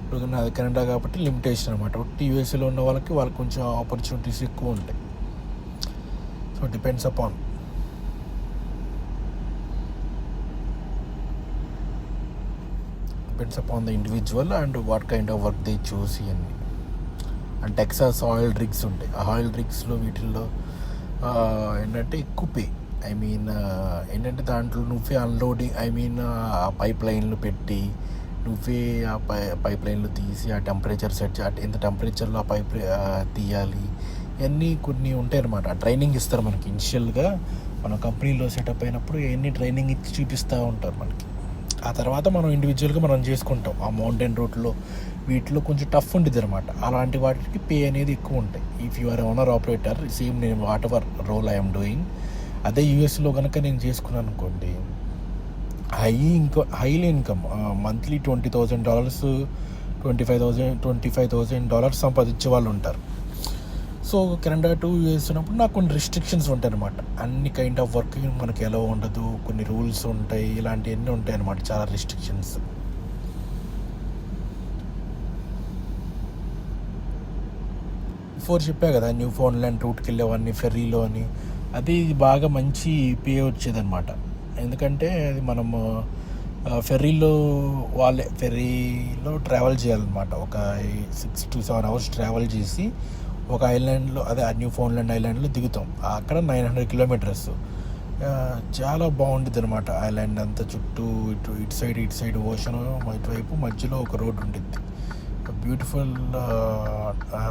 ఇప్పుడు నాది కెనడా కాబట్టి లిమిటేషన్ అనమాట. ఒట్టి యూఎస్ఏలో ఉన్న వాళ్ళకి కొంచెం ఆపర్చునిటీస్ ఎక్కువ ఉంటాయి. So depends upon the individual and what kind of work they choose ఇవన్నీ. అండ్ టెక్సాస్ ఆయిల్ రిగ్స్ ఉంటాయి. ఆ ఆయిల్ రిగ్స్లో వీటిల్లో ఏంటంటే ఎక్కువ పే, ఏంటంటే దాంట్లో నువ్వే అన్లోడింగ్, ఆ పైప్ లైన్లు పెట్టి నువ్వే ఆ పైప్ లైన్లు తీసి ఆ టెంపరేచర్ సెట్ చేయాలి, ఎంత టెంపరేచర్లో ఆ పైప్ తీయాలి, ఇవన్నీ కొన్ని ఉంటాయి అన్నమాట. ట్రైనింగ్ ఇస్తారు మనకి ఇనిషియల్గా మన కంపెనీలో సెటప్ అయినప్పుడు ఇవన్నీ ట్రైనింగ్ ఇచ్చి చూపిస్తూ ఉంటారు మనకి. ఆ తర్వాత మనం ఇండివిజువల్గా మనం చేసుకుంటాం. ఆ మౌంటైన్ రూట్లో వీటిలో కొంచెం టఫ్ ఉంటుంది అనమాట. అలాంటి వాటికి పే అనేది ఎక్కువ ఉంటాయి. If you are owner operator, same నేను whatever role I'm doing, అదే యూఎస్లో కనుక నేను చేసుకున్నాను అనుకోండి, హైలీ ఇన్కమ్, మంత్లీ $20,000, $25,000 సంపాదించే వాళ్ళు ఉంటారు. సో కెనడా టు యూఎస్ ఉన్నప్పుడు నాకు కొన్ని రిస్ట్రిక్షన్స్ ఉంటాయి అనమాట. అన్ని కైండ్ ఆఫ్ వర్క్ మనకి ఎలా ఉండదు, కొన్ని రూల్స్ ఉంటాయి, ఇలాంటివన్నీ ఉంటాయి అనమాట, చాలా రిస్ట్రిక్షన్స్. బిఫోర్ చెప్పా కదా, న్యూ ఫౌండ్ ల్యాండ్ రూట్కి వెళ్ళేవాడిని ఫెర్రీలో అని, అది బాగా మంచి పే వచ్చేదన్నమాట. ఎందుకంటే అది మనము ఫెర్రీలో ట్రావెల్ చేయాలన్నమాట. ఒక 6 to 7 hours ట్రావెల్ చేసి ఒక ఐలాండ్లో, అదే ఆ న్యూ ఫౌండ్ ల్యాండ్ ఐలాండ్లో దిగుతాం. అక్కడ 900 kilometers. చాలా బాగుంటుంది అనమాట ఐలాండ్ అంతా. చుట్టూ ఇటు సైడ్ ఓషన్, ఇటువైపు మధ్యలో ఒక రోడ్ ఉంటుంది, బ్యూటిఫుల్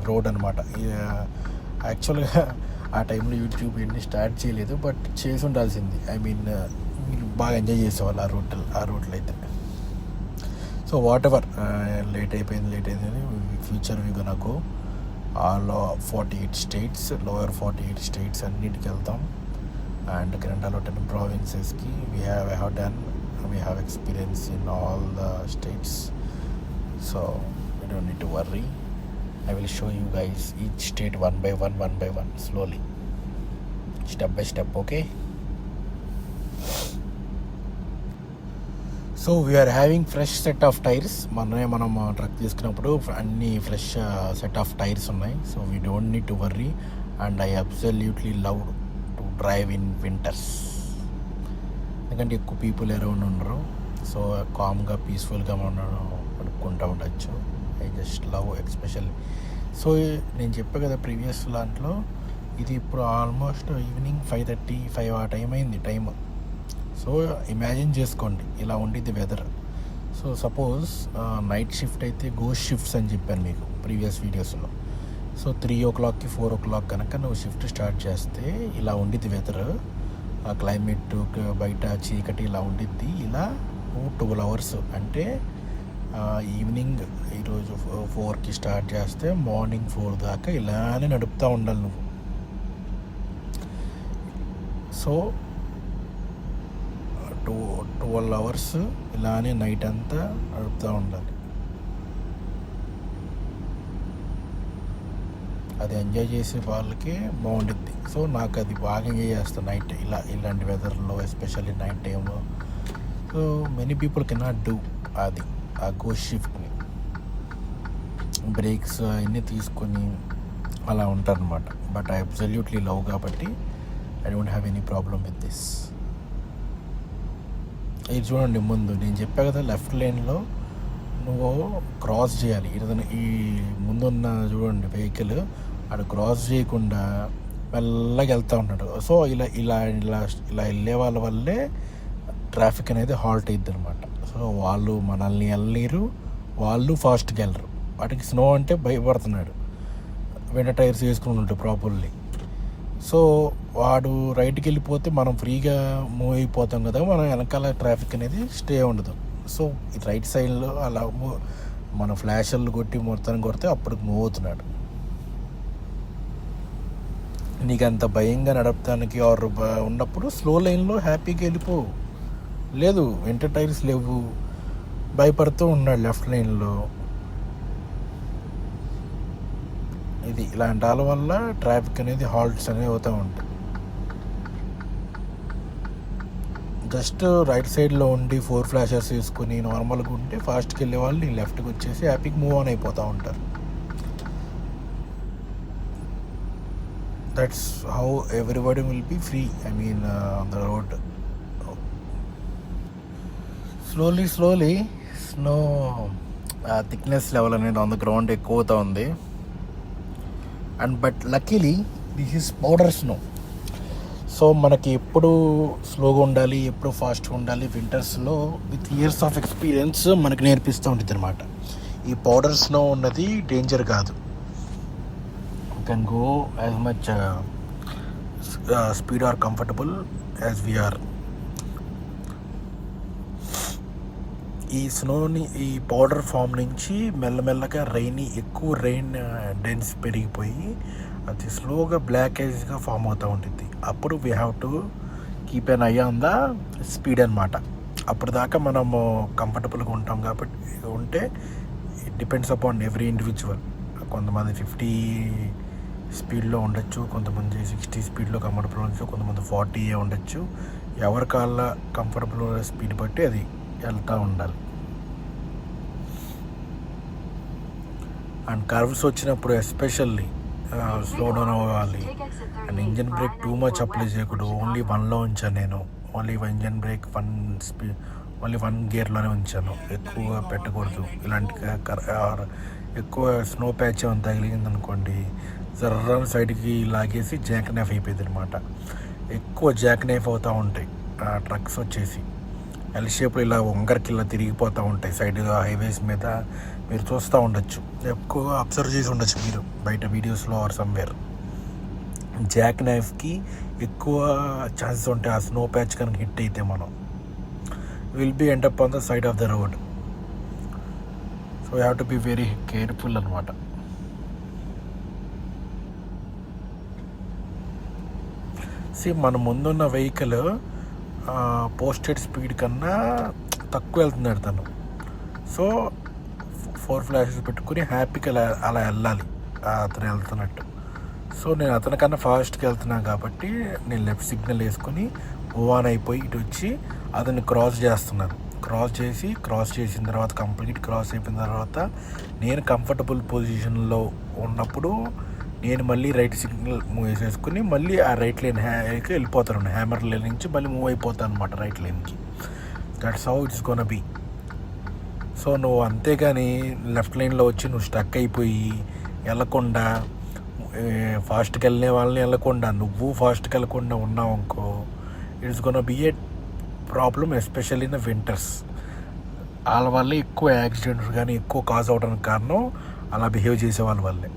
రోడ్ అనమాట. యాక్చువల్గా ఆ టైంలో యూట్యూబ్ ఎన్ని స్టార్ట్ చేయలేదు, బట్ చేసి ఉండాల్సింది. మీరు బాగా ఎంజాయ్ చేసేవాళ్ళు ఆ రూట్లో అయితే. సో వాట్ ఎవర్, లేట్ అయిపోయింది అని ఫ్యూచర్ వ్యూ నాకు ఆల్ 48 states, లోయర్ 48 states అన్నిటికి వెళ్తాం. అండ్ కెనడాలో 10 provincesకి we have experience in all the states. So you don't need to worry. I will show you guys each state one by one, slowly, step by step, okay? So we're having fresh set of tyres. మనం truck తీసుకున్నప్పుడు అన్ని fresh set of tyres ఉన్నాయి. So we don't need to worry. And I absolutely love to drive in winters, ఎందుకంటే ఎక్కువ people around ఉండరు. So కామ్గా, పీస్ఫుల్గా మనం నడుపుకుంటూ ఉండొచ్చు. I just love especially. So నేను చెప్పా కదా ప్రీవియస్ దాంట్లో, ఇది ఇప్పుడు ఆల్మోస్ట్ ఈవినింగ్ 5:35 ఆ టైం అయింది టైం. సో ఇమాజిన్ చేసుకోండి ఇలా ఉండిద్ది weather. So suppose night shift అయితే గోస్ట్ షిఫ్ట్స్ అని చెప్పాను మీకు ప్రీవియస్ వీడియోస్లో. సో 3 o'clockకి 4 o'clock కనుక నువ్వు షిఫ్ట్ స్టార్ట్ చేస్తే ఇలా ఉండిద్ది వెదర్, ఆ క్లైమేట్ బయట చీకటి ఇలా ఉండిద్ది. ఇలా 12 hours అంటే ఈవినింగ్ ఈరోజు 4కి స్టార్ట్ చేస్తే మార్నింగ్ 4 దాకా ఇలానే నడుపుతూ ఉండాలి నువ్వు. సో 12 hours ఇలానే నైట్ అంతా నడుపుతూ ఉండాలి. అది ఎంజాయ్ చేసే వాళ్ళకి బాగుంటుంది. సో నాకు అది బాగా ఎంజాయ్ చేస్తాను నైట్ ఇలాంటి వెదర్లో, ఎస్పెషల్లీ నైట్ టైంలో. So many people cannot do అది, ఆ గోస్ట్ షిఫ్ట్ని, బ్రేక్స్ అవన్నీ తీసుకొని అలా ఉంటారనమాట. బట్ ఐ అబ్సల్యూట్లీ లవ్ కాబట్టి I don't have any problem with this. ఇది చూడండి, ముందు నేను చెప్పా కదా లెఫ్ట్ లేన్లో నువ్వు క్రాస్ చేయాలి. ఈ ముందున్న చూడండి వెహికల్ అటు క్రాస్ చేయకుండా మెల్లగా వెళ్తూ ఉన్నాడు. సో ఇలా ఇలా ఇలా ఇలా వెళ్ళే వాళ్ళ వల్లే ట్రాఫిక్ అనేది హాల్ట్ అయ్యిద్ది అనమాట. సో వాళ్ళు మనల్ని వెళ్ళలేరు, వాళ్ళు ఫాస్ట్గా వెళ్ళరు. వాటికి స్నో అంటే భయపడుతున్నాడు, వింటర్ టైర్స్ వేసుకుని ఉంటాడు ప్రాపర్లీ. సో వాడు రైట్కి వెళ్ళిపోతే మనం ఫ్రీగా మూవ్ అయిపోతాం కదా, మనం వెనకాల ట్రాఫిక్ అనేది స్టే ఉండదు. సో రైట్ సైడ్లో అలా మన ఫ్లాషర్లు కొట్టి మొత్తాన్ని కొడితే అప్పుడు మూవ్ అవుతున్నాడు. నీకు అంత భయంగా నడపడానికి ఆర్ ఉన్నప్పుడు స్లో లైన్లో హ్యాపీగా వెళ్ళిపో. లేదు, వింటర్ టైర్స్ లేవు, భయపడుతూ ఉన్నాడు లెఫ్ట్ లైన్లో. ఇది ఇలాంటి వాళ్ళ వల్ల ట్రాఫిక్ అనేది హాల్ట్స్ అనేవి అవుతూ ఉంటాయి. జస్ట్ రైట్ సైడ్లో ఉండి 4 ఫ్లాషర్స్ వేసుకుని నార్మల్గా ఉంటే ఫాస్ట్కి వెళ్ళే వాళ్ళు నీ లెఫ్ట్కి వచ్చేసి హ్యాపీగా మూవ్ ఆన్ అయిపోతూ ఉంటారు. That's how everybody will be free, I mean on the road. Slowly snow thickness level అనేది ఆన్ ద గ్రౌండ్ ఎక్కువ అవుతూ ఉంది. And but luckily this is powder snow. సో మనకి ఎప్పుడు స్లోగా ఉండాలి, ఎప్పుడు ఫాస్ట్గా ఉండాలి వింటర్స్లో విత్ ఇయర్స్ ఆఫ్ ఎక్స్పీరియన్స్ మనకి నేర్పిస్తూ ఉంటుంది అనమాట. ఈ పౌడర్ స్నో ఉన్నది డేంజర్ కాదు. You can go as much speed or comfortable as we're. ఈ స్నోని, ఈ పౌడర్ ఫామ్ నుంచి మెల్లమెల్లగా ఎక్కువ రెయిన్ డెన్స్ పెరిగిపోయి అది స్లోగా బ్లాక్ ఐజ్గా ఫామ్ అవుతూ ఉంటుంది. అప్పుడు we have to keep N I on the speed అనమాట. అప్పుడు దాకా మనము కంఫర్టబుల్గా ఉంటాం కాబట్టి ఉంటే it depends upon every individual. కొంతమంది 50 స్పీడ్లో ఉండొచ్చు, కొంతమంది 60 స్పీడ్లో కంఫర్టబుల్ ఉండొచ్చు, కొంతమంది 40 ఉండొచ్చు. ఎవరి కాళ్ళ కంఫర్టబుల్ స్పీడ్ బట్టి అది వెళ్తూ ఉండాలి. అండ్ కర్వ్స్ వచ్చినప్పుడు ఎస్పెషల్లీ స్లో డౌన్ అవ్వాలి. And engine break too much apply చేయకూడదు. ఓన్లీ 1లో ఉంచాను నేను. ఓన్లీ ఇంజన్ బ్రేక్ 1 గేర్లోనే ఉంచాను. ఎక్కువ పెట్టకూడదు. ఇలాంటి ఎక్కువ స్నో ప్యాచ్ ఏమైనా తగిలింది అనుకోండి, జర్ర సైడ్కి లాగేసి జాక్ నైఫ్ అయిపోయింది అనమాట. ఎక్కువ జాక్ నైఫ్ అవుతూ ఉంటాయి ట్రక్స్ వచ్చేసి. ఎల్ షేప్లో ఇలా వంగరికి ఇలా తిరిగిపోతూ ఉంటాయి సైడ్ హైవేస్ మీద. మీరు చూస్తూ ఉండొచ్చు, ఎక్కువ అబ్జర్వ్ చేసి ఉండొచ్చు మీరు బయట వీడియోస్లో ఆర్ సమ్వేర్. జాక్ నైఫ్కి ఎక్కువ ఛాన్సెస్ ఉంటాయి. ఆ స్నో ప్యాచ్ కనుక హిట్ అయితే మనం will be end up on the side of the road. So you have to be very careful అనమాట. మన ముందున్న వెహికల్ పోస్టెడ్ స్పీడ్ కన్నా తక్కువ వెళ్తున్నాడు తను. సో 4 ఫ్లాషెస్ పెట్టుకుని హ్యాపీగా అలా వెళ్ళాలి అతను వెళ్తున్నట్టు. సో నేను అతనికన్నా ఫాస్ట్గా వెళ్తున్నాను కాబట్టి నేను లెఫ్ట్ సిగ్నల్ వేసుకొని మూవ్ ఆన్ అయిపోయి ఇటు వచ్చి అతన్ని క్రాస్ చేస్తున్నాను. క్రాస్ చేసిన తర్వాత కంప్లీట్ క్రాస్ అయిపోయిన తర్వాత నేను కంఫర్టబుల్ పొజిషన్లో ఉన్నప్పుడు నేను మళ్ళీ రైట్ సిగ్నల్ మూవ్ వేసేసుకుని మళ్ళీ ఆ రైట్ లైన్కి వెళ్ళిపోతాను. హ్యామర్ లైన్ నుంచి మళ్ళీ మూవ్ అయిపోతాను అనమాట రైట్ లైన్కి. That's how it's gonna be. So so నువ్వు అంతేగాని లెఫ్ట్ లైన్లో వచ్చి నువ్వు స్టక్ అయిపోయి వెళ్ళకుండా, ఫాస్ట్కి వెళ్ళే వాళ్ళని వెళ్ళకుండా నువ్వు ఫాస్ట్కి వెళ్ళకుండా ఉన్నావు అనుకో, it's gonna be a problem, especially in winters. వాళ్ళ వల్లే ఎక్కువ యాక్సిడెంట్స్ కానీ ఎక్కువ కాజ్ అవడానికి కారణం అలా బిహేవ్ చేసే వాళ్ళ వల్లే.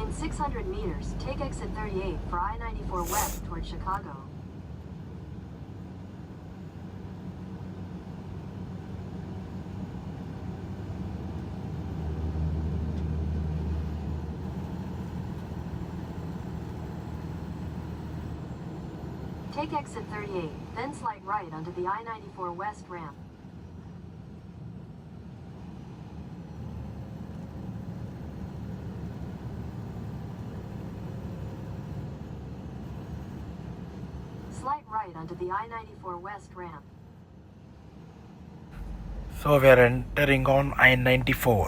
In 600 meters, take exit 38 for I-94 west towards Chicago. Take exit 38, then slide right onto the I-94 west ramp. Slide right onto the I-94 west ramp. So we are entering on I-94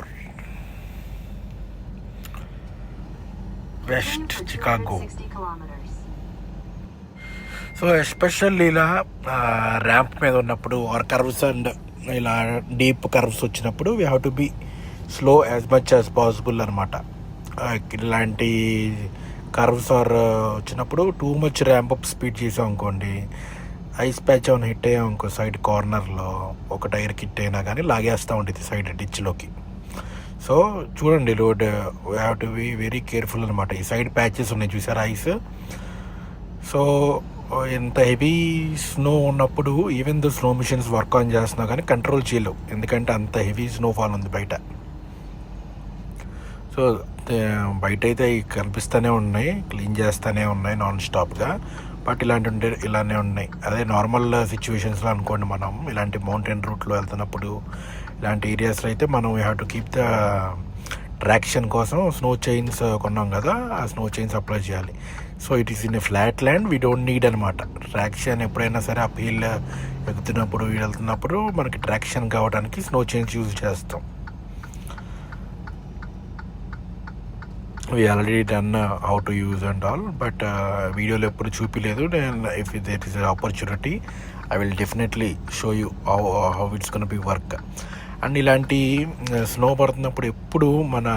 West Continue for Chicago. 260 kilometers. So especially ఇలా ramp మీద ఉన్నప్పుడు or curves and ఇలా deep curves వచ్చినప్పుడు we have to be slow as much as possible అనమాట. ఇలాంటి curves or వచ్చినప్పుడు too much ramp up speed చేసాం అనుకోండి, ఐస్ ప్యాచ్ ఏమైనా హిట్ అయ్యాం అనుకో సైడ్ కార్నర్లో ఒక టైర్ హిట్ అయినా కానీ లాగేస్తూ ఉంటుంది సైడ్ డిచ్లోకి. సో చూడండి road we have to be very careful అనమాట. ఈ సైడ్ ప్యాచెస్ ఉన్నాయి చూసారా ఐస్. సో ఎంత హెవీ స్నో ఉన్నప్పుడు even though snow machines work on చేస్తున్నా కానీ కంట్రోల్ చేయలేవు, ఎందుకంటే అంత హెవీ స్నోఫాల్ ఉంది బయట. సో బయట అయితే కనిపిస్తూనే ఉన్నాయి, క్లీన్ చేస్తూనే ఉన్నాయి నాన్ స్టాప్గా. బట్ ఇలాంటి ఉంటే ఇలానే ఉన్నాయి. అదే నార్మల్ సిచ్యువేషన్స్లో అనుకోండి, మనం ఇలాంటి మౌంటైన్ రూట్లో వెళ్తున్నప్పుడు ఇలాంటి ఏరియాస్లో అయితే మనం we have to keep the traction కోసం స్నో చైన్స్ కొన్నాం కదా, ఆ స్నో చైన్స్ అప్లై చేయాలి. So it is in a flat land, we don't need అనమాట ట్రాక్షన్. ఎప్పుడైనా సరే అప్ హిల్ ఎక్కుతున్నప్పుడు వెళ్తున్నప్పుడు మనకి ట్రాక్షన్ కావడానికి స్నో చైన్స్ యూజ్ చేస్తాం. We already done how to use and all, but వీడియోలో ఎప్పుడు చూపించలేదు. నేను if there is opportunity I will definitely show you how it's gonna B work. And ఇలాంటి స్నో పడుతున్నప్పుడు ఎప్పుడు మన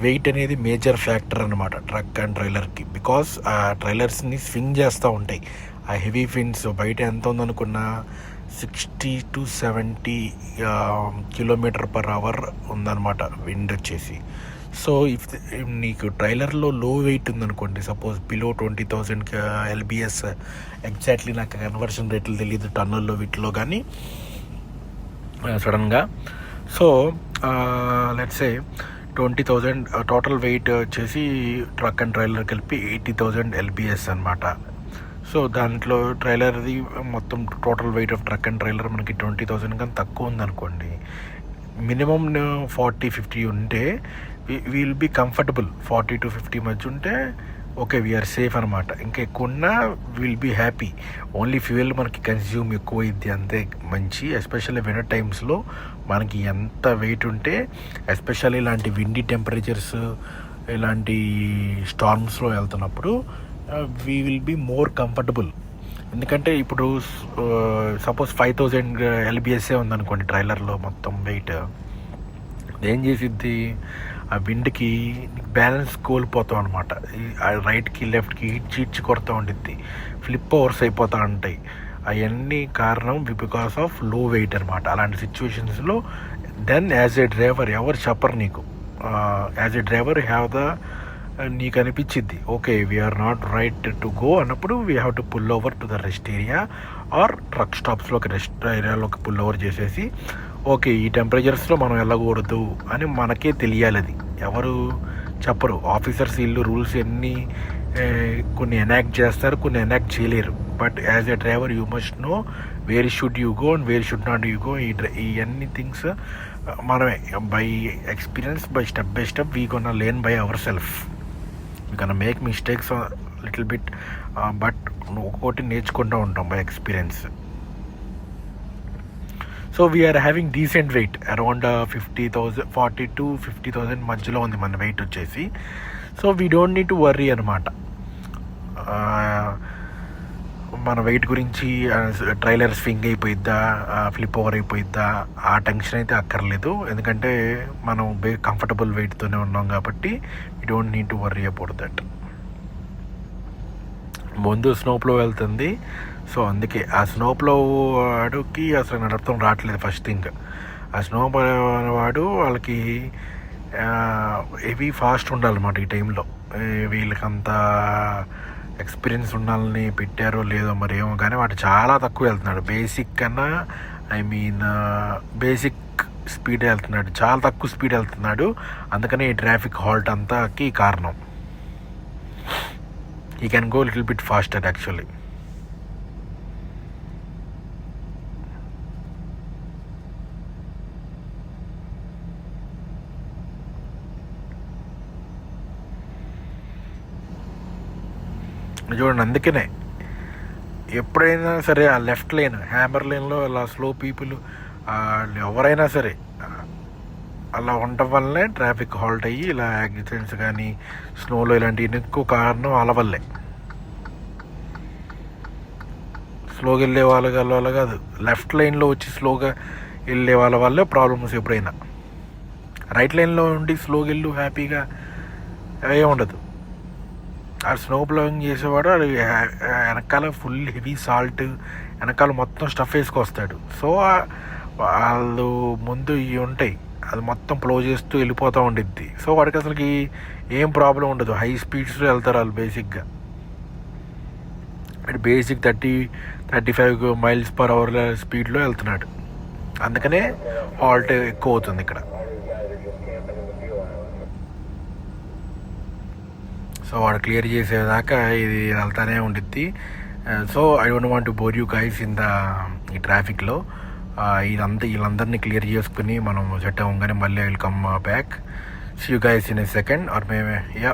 వెయిట్ అనేది మేజర్ ఫ్యాక్టర్ అనమాట ట్రక్ అండ్ ట్రైలర్కి. బికాస్ ఆ ట్రైలర్స్ని స్వింగ్ చేస్తూ ఉంటాయి ఆ హెవీ ఫిన్స్. బయట ఎంత ఉందనుకున్నా 60 to 70 km/h ఉందన్నమాట విండ్ వచ్చేసి. సో ఇఫ్ నీకు ట్రైలర్లో లో వెయిట్ ఉందనుకోండి, సపోజ్ బిలో 20,000 LBS, ఎగ్జాక్ట్లీ నాకు కన్వర్షన్ రేట్లు తెలియదు టన్నుల్లో వీటిలో కానీ సడన్గా. So let's say 20,000 total weight వచ్చేసి ట్రక్ అండ్ ట్రైలర్ కలిపి 80,000 LBS అనమాట. సో దాంట్లో ట్రైలర్ది మొత్తం total weight of truck and trailer మనకి 20,000 కానీ తక్కువ ఉందనుకోండి, మినిమం 40-50 ఉంటే విల్ బీ కంఫర్టబుల్. 40 to 50 మధ్య ఉంటే ఓకే వీఆర్ సేఫ్ అనమాట. ఇంకా ఎక్కువ ఉన్నా will be happy. Only fuel మనకి కన్స్యూమ్ ఎక్కువ అయింది అంతే మంచి. ఎస్పెషల్లీ వింటర్ టైమ్స్లో మనకి ఎంత వెయిట్ ఉంటే, ఎస్పెషల్లీ ఇలాంటి విండీ టెంపరేచర్స్ ఇలాంటి స్టార్మ్స్లో వెళ్తున్నప్పుడు we will be more comfortable. ఎందుకంటే ఇప్పుడు సపోజ్ 5,000 LBS ఉందనుకోండి ట్రైలర్లో మొత్తం వెయిట్, ఏం చేసిద్ది ఆ విండ్కి బ్యాలెన్స్ కోల్పోతాం అనమాట. రైట్కి లెఫ్ట్కి చీడ్చి కొడతా ఉండిద్ది, ఫ్లిప్ ఓవర్స్ అయిపోతూ ఉంటాయి. అవన్నీ కారణం బికాస్ ఆఫ్ లో వెయిట్ అనమాట. అలాంటి సిచ్యువేషన్స్లో దెన్ యాజ్ ఏ డ్రైవర్ ఎవరు చెప్పరు నీకు, as a driver have the నీకు అనిపించిద్ది okay we're not right to go అన్నప్పుడు we have to pull over to the rest area or truck స్టాప్స్లోకి రెస్ట్ ఏరియాలోకి పుల్ ఓవర్ చేసేసి ఓకే ఈ టెంపరేచర్స్లో మనం వెళ్ళకూడదు అని మనకే తెలియాలి. అది ఎవరు చెప్పరు. ఆఫీసర్స్ వీళ్ళు రూల్స్ ఎన్ని కొన్ని ఎనాక్ట్ చేస్తారు, కొన్ని ఎనాక్ట్ చేయలేరు. But as a driver you must know where should you go and where should not you go. ఈ అన్ని థింగ్స్ మనమే by experience, by step we gonna learn by our self. We gonna make mistakes little bit, but ఒక్కొక్కటి నేర్చుకుంటూ ఉంటాం by experience. So we're having decent weight around 40 to 50,000 మధ్యలో ఉంది మన weight వచ్చేసి. So we don't need to worry అనమాట. మన wait గురించి ట్రైలర్ స్వింగ్ అయిపోయిద్దా, ఫ్లిప్ ఓవర్ అయిపోయిద్దా, ఆ టెన్షన్ అయితే అక్కర్లేదు. ఎందుకంటే మనం కంఫర్టబుల్ వెయిట్తోనే ఉన్నాం కాబట్టి you don't need to worry about that. ముందు స్నోప్లో వెళ్తుంది, సో అందుకే ఆ స్నోప్లో వాడుకి అసలు నడపడం రావట్లేదు. ఫస్ట్ థింగ్, ఆ స్నో వాడు వాళ్ళకి హెవీ ఫాస్ట్ ఉండాలన్నమాట ఈ టైంలో. వీళ్ళకంత ఎక్స్పీరియన్స్ ఉండాలని పెట్టారో లేదో మరి ఏమో, కానీ వాడు చాలా తక్కువ వెళ్తున్నాడు. బేసిక్ కన్నా బేసిక్ స్పీడ్ వెళ్తున్నాడు, చాలా తక్కువ స్పీడ్ వెళ్తున్నాడు. అందుకని ఈ ట్రాఫిక్ హాల్ట్ అంతాకి కారణం. he can go a little bit faster actually. చూడండి, అందుకనే ఎప్పుడైనా సరే ఆ లెఫ్ట్ లేన్, హ్యామర్ లేన్లో అలా స్లో పీపుల్ ఎవరైనా సరే అలా ఉండటం వల్లనే ట్రాఫిక్ హాల్ట్ అయ్యి ఇలా యాక్సిడెంట్స్ కానీ స్నోలో ఇలాంటివి ఎక్కువ కారణం వాళ్ళ వల్లే. స్లోగా వెళ్ళే వాళ్ళ కాదు, లెఫ్ట్ లైన్లో వచ్చి స్లోగా వెళ్ళే వాళ్ళ వల్లే ప్రాబ్లమ్స్. ఎప్పుడైనా రైట్ లైన్లో ఉండి స్లోగా వెళ్ళు హ్యాపీగా ఏముండదు. ఆ స్నో ప్లోయింగ్ చేసేవాడు అది వెనకాల ఫుల్ హెవీ సాల్ట్, వెనకాల మొత్తం స్టఫ్ వేసుకొస్తాడు. సో వాళ్ళు ముందు ఇవి ఉంటాయి, అది మొత్తం ప్లో చేస్తూ వెళ్ళిపోతూ ఉండిద్ది. సో వాడికి అసలుకి ఏం ప్రాబ్లం ఉండదు. హై స్పీడ్స్లో వెళ్తారు వాళ్ళు బేసిక్గా. బేసిక్ 30-35 మైల్స్ పర్ అవర్ స్పీడ్లో వెళ్తున్నాడు. అందుకనే హాల్ట్ ఎక్కువ అవుతుంది ఇక్కడ. సో వాడు క్లియర్ చేసేదాకా ఇది వెళ్తానే ఉండిద్ది. So I don't want to bore you guys ఈ ట్రాఫిక్లో. వీళ్ళందరినీ క్లియర్ చేసుకుని మనం సెట్ అవ్వగానే మళ్ళీ I will come back. See you guys in a second or మేమే. యా.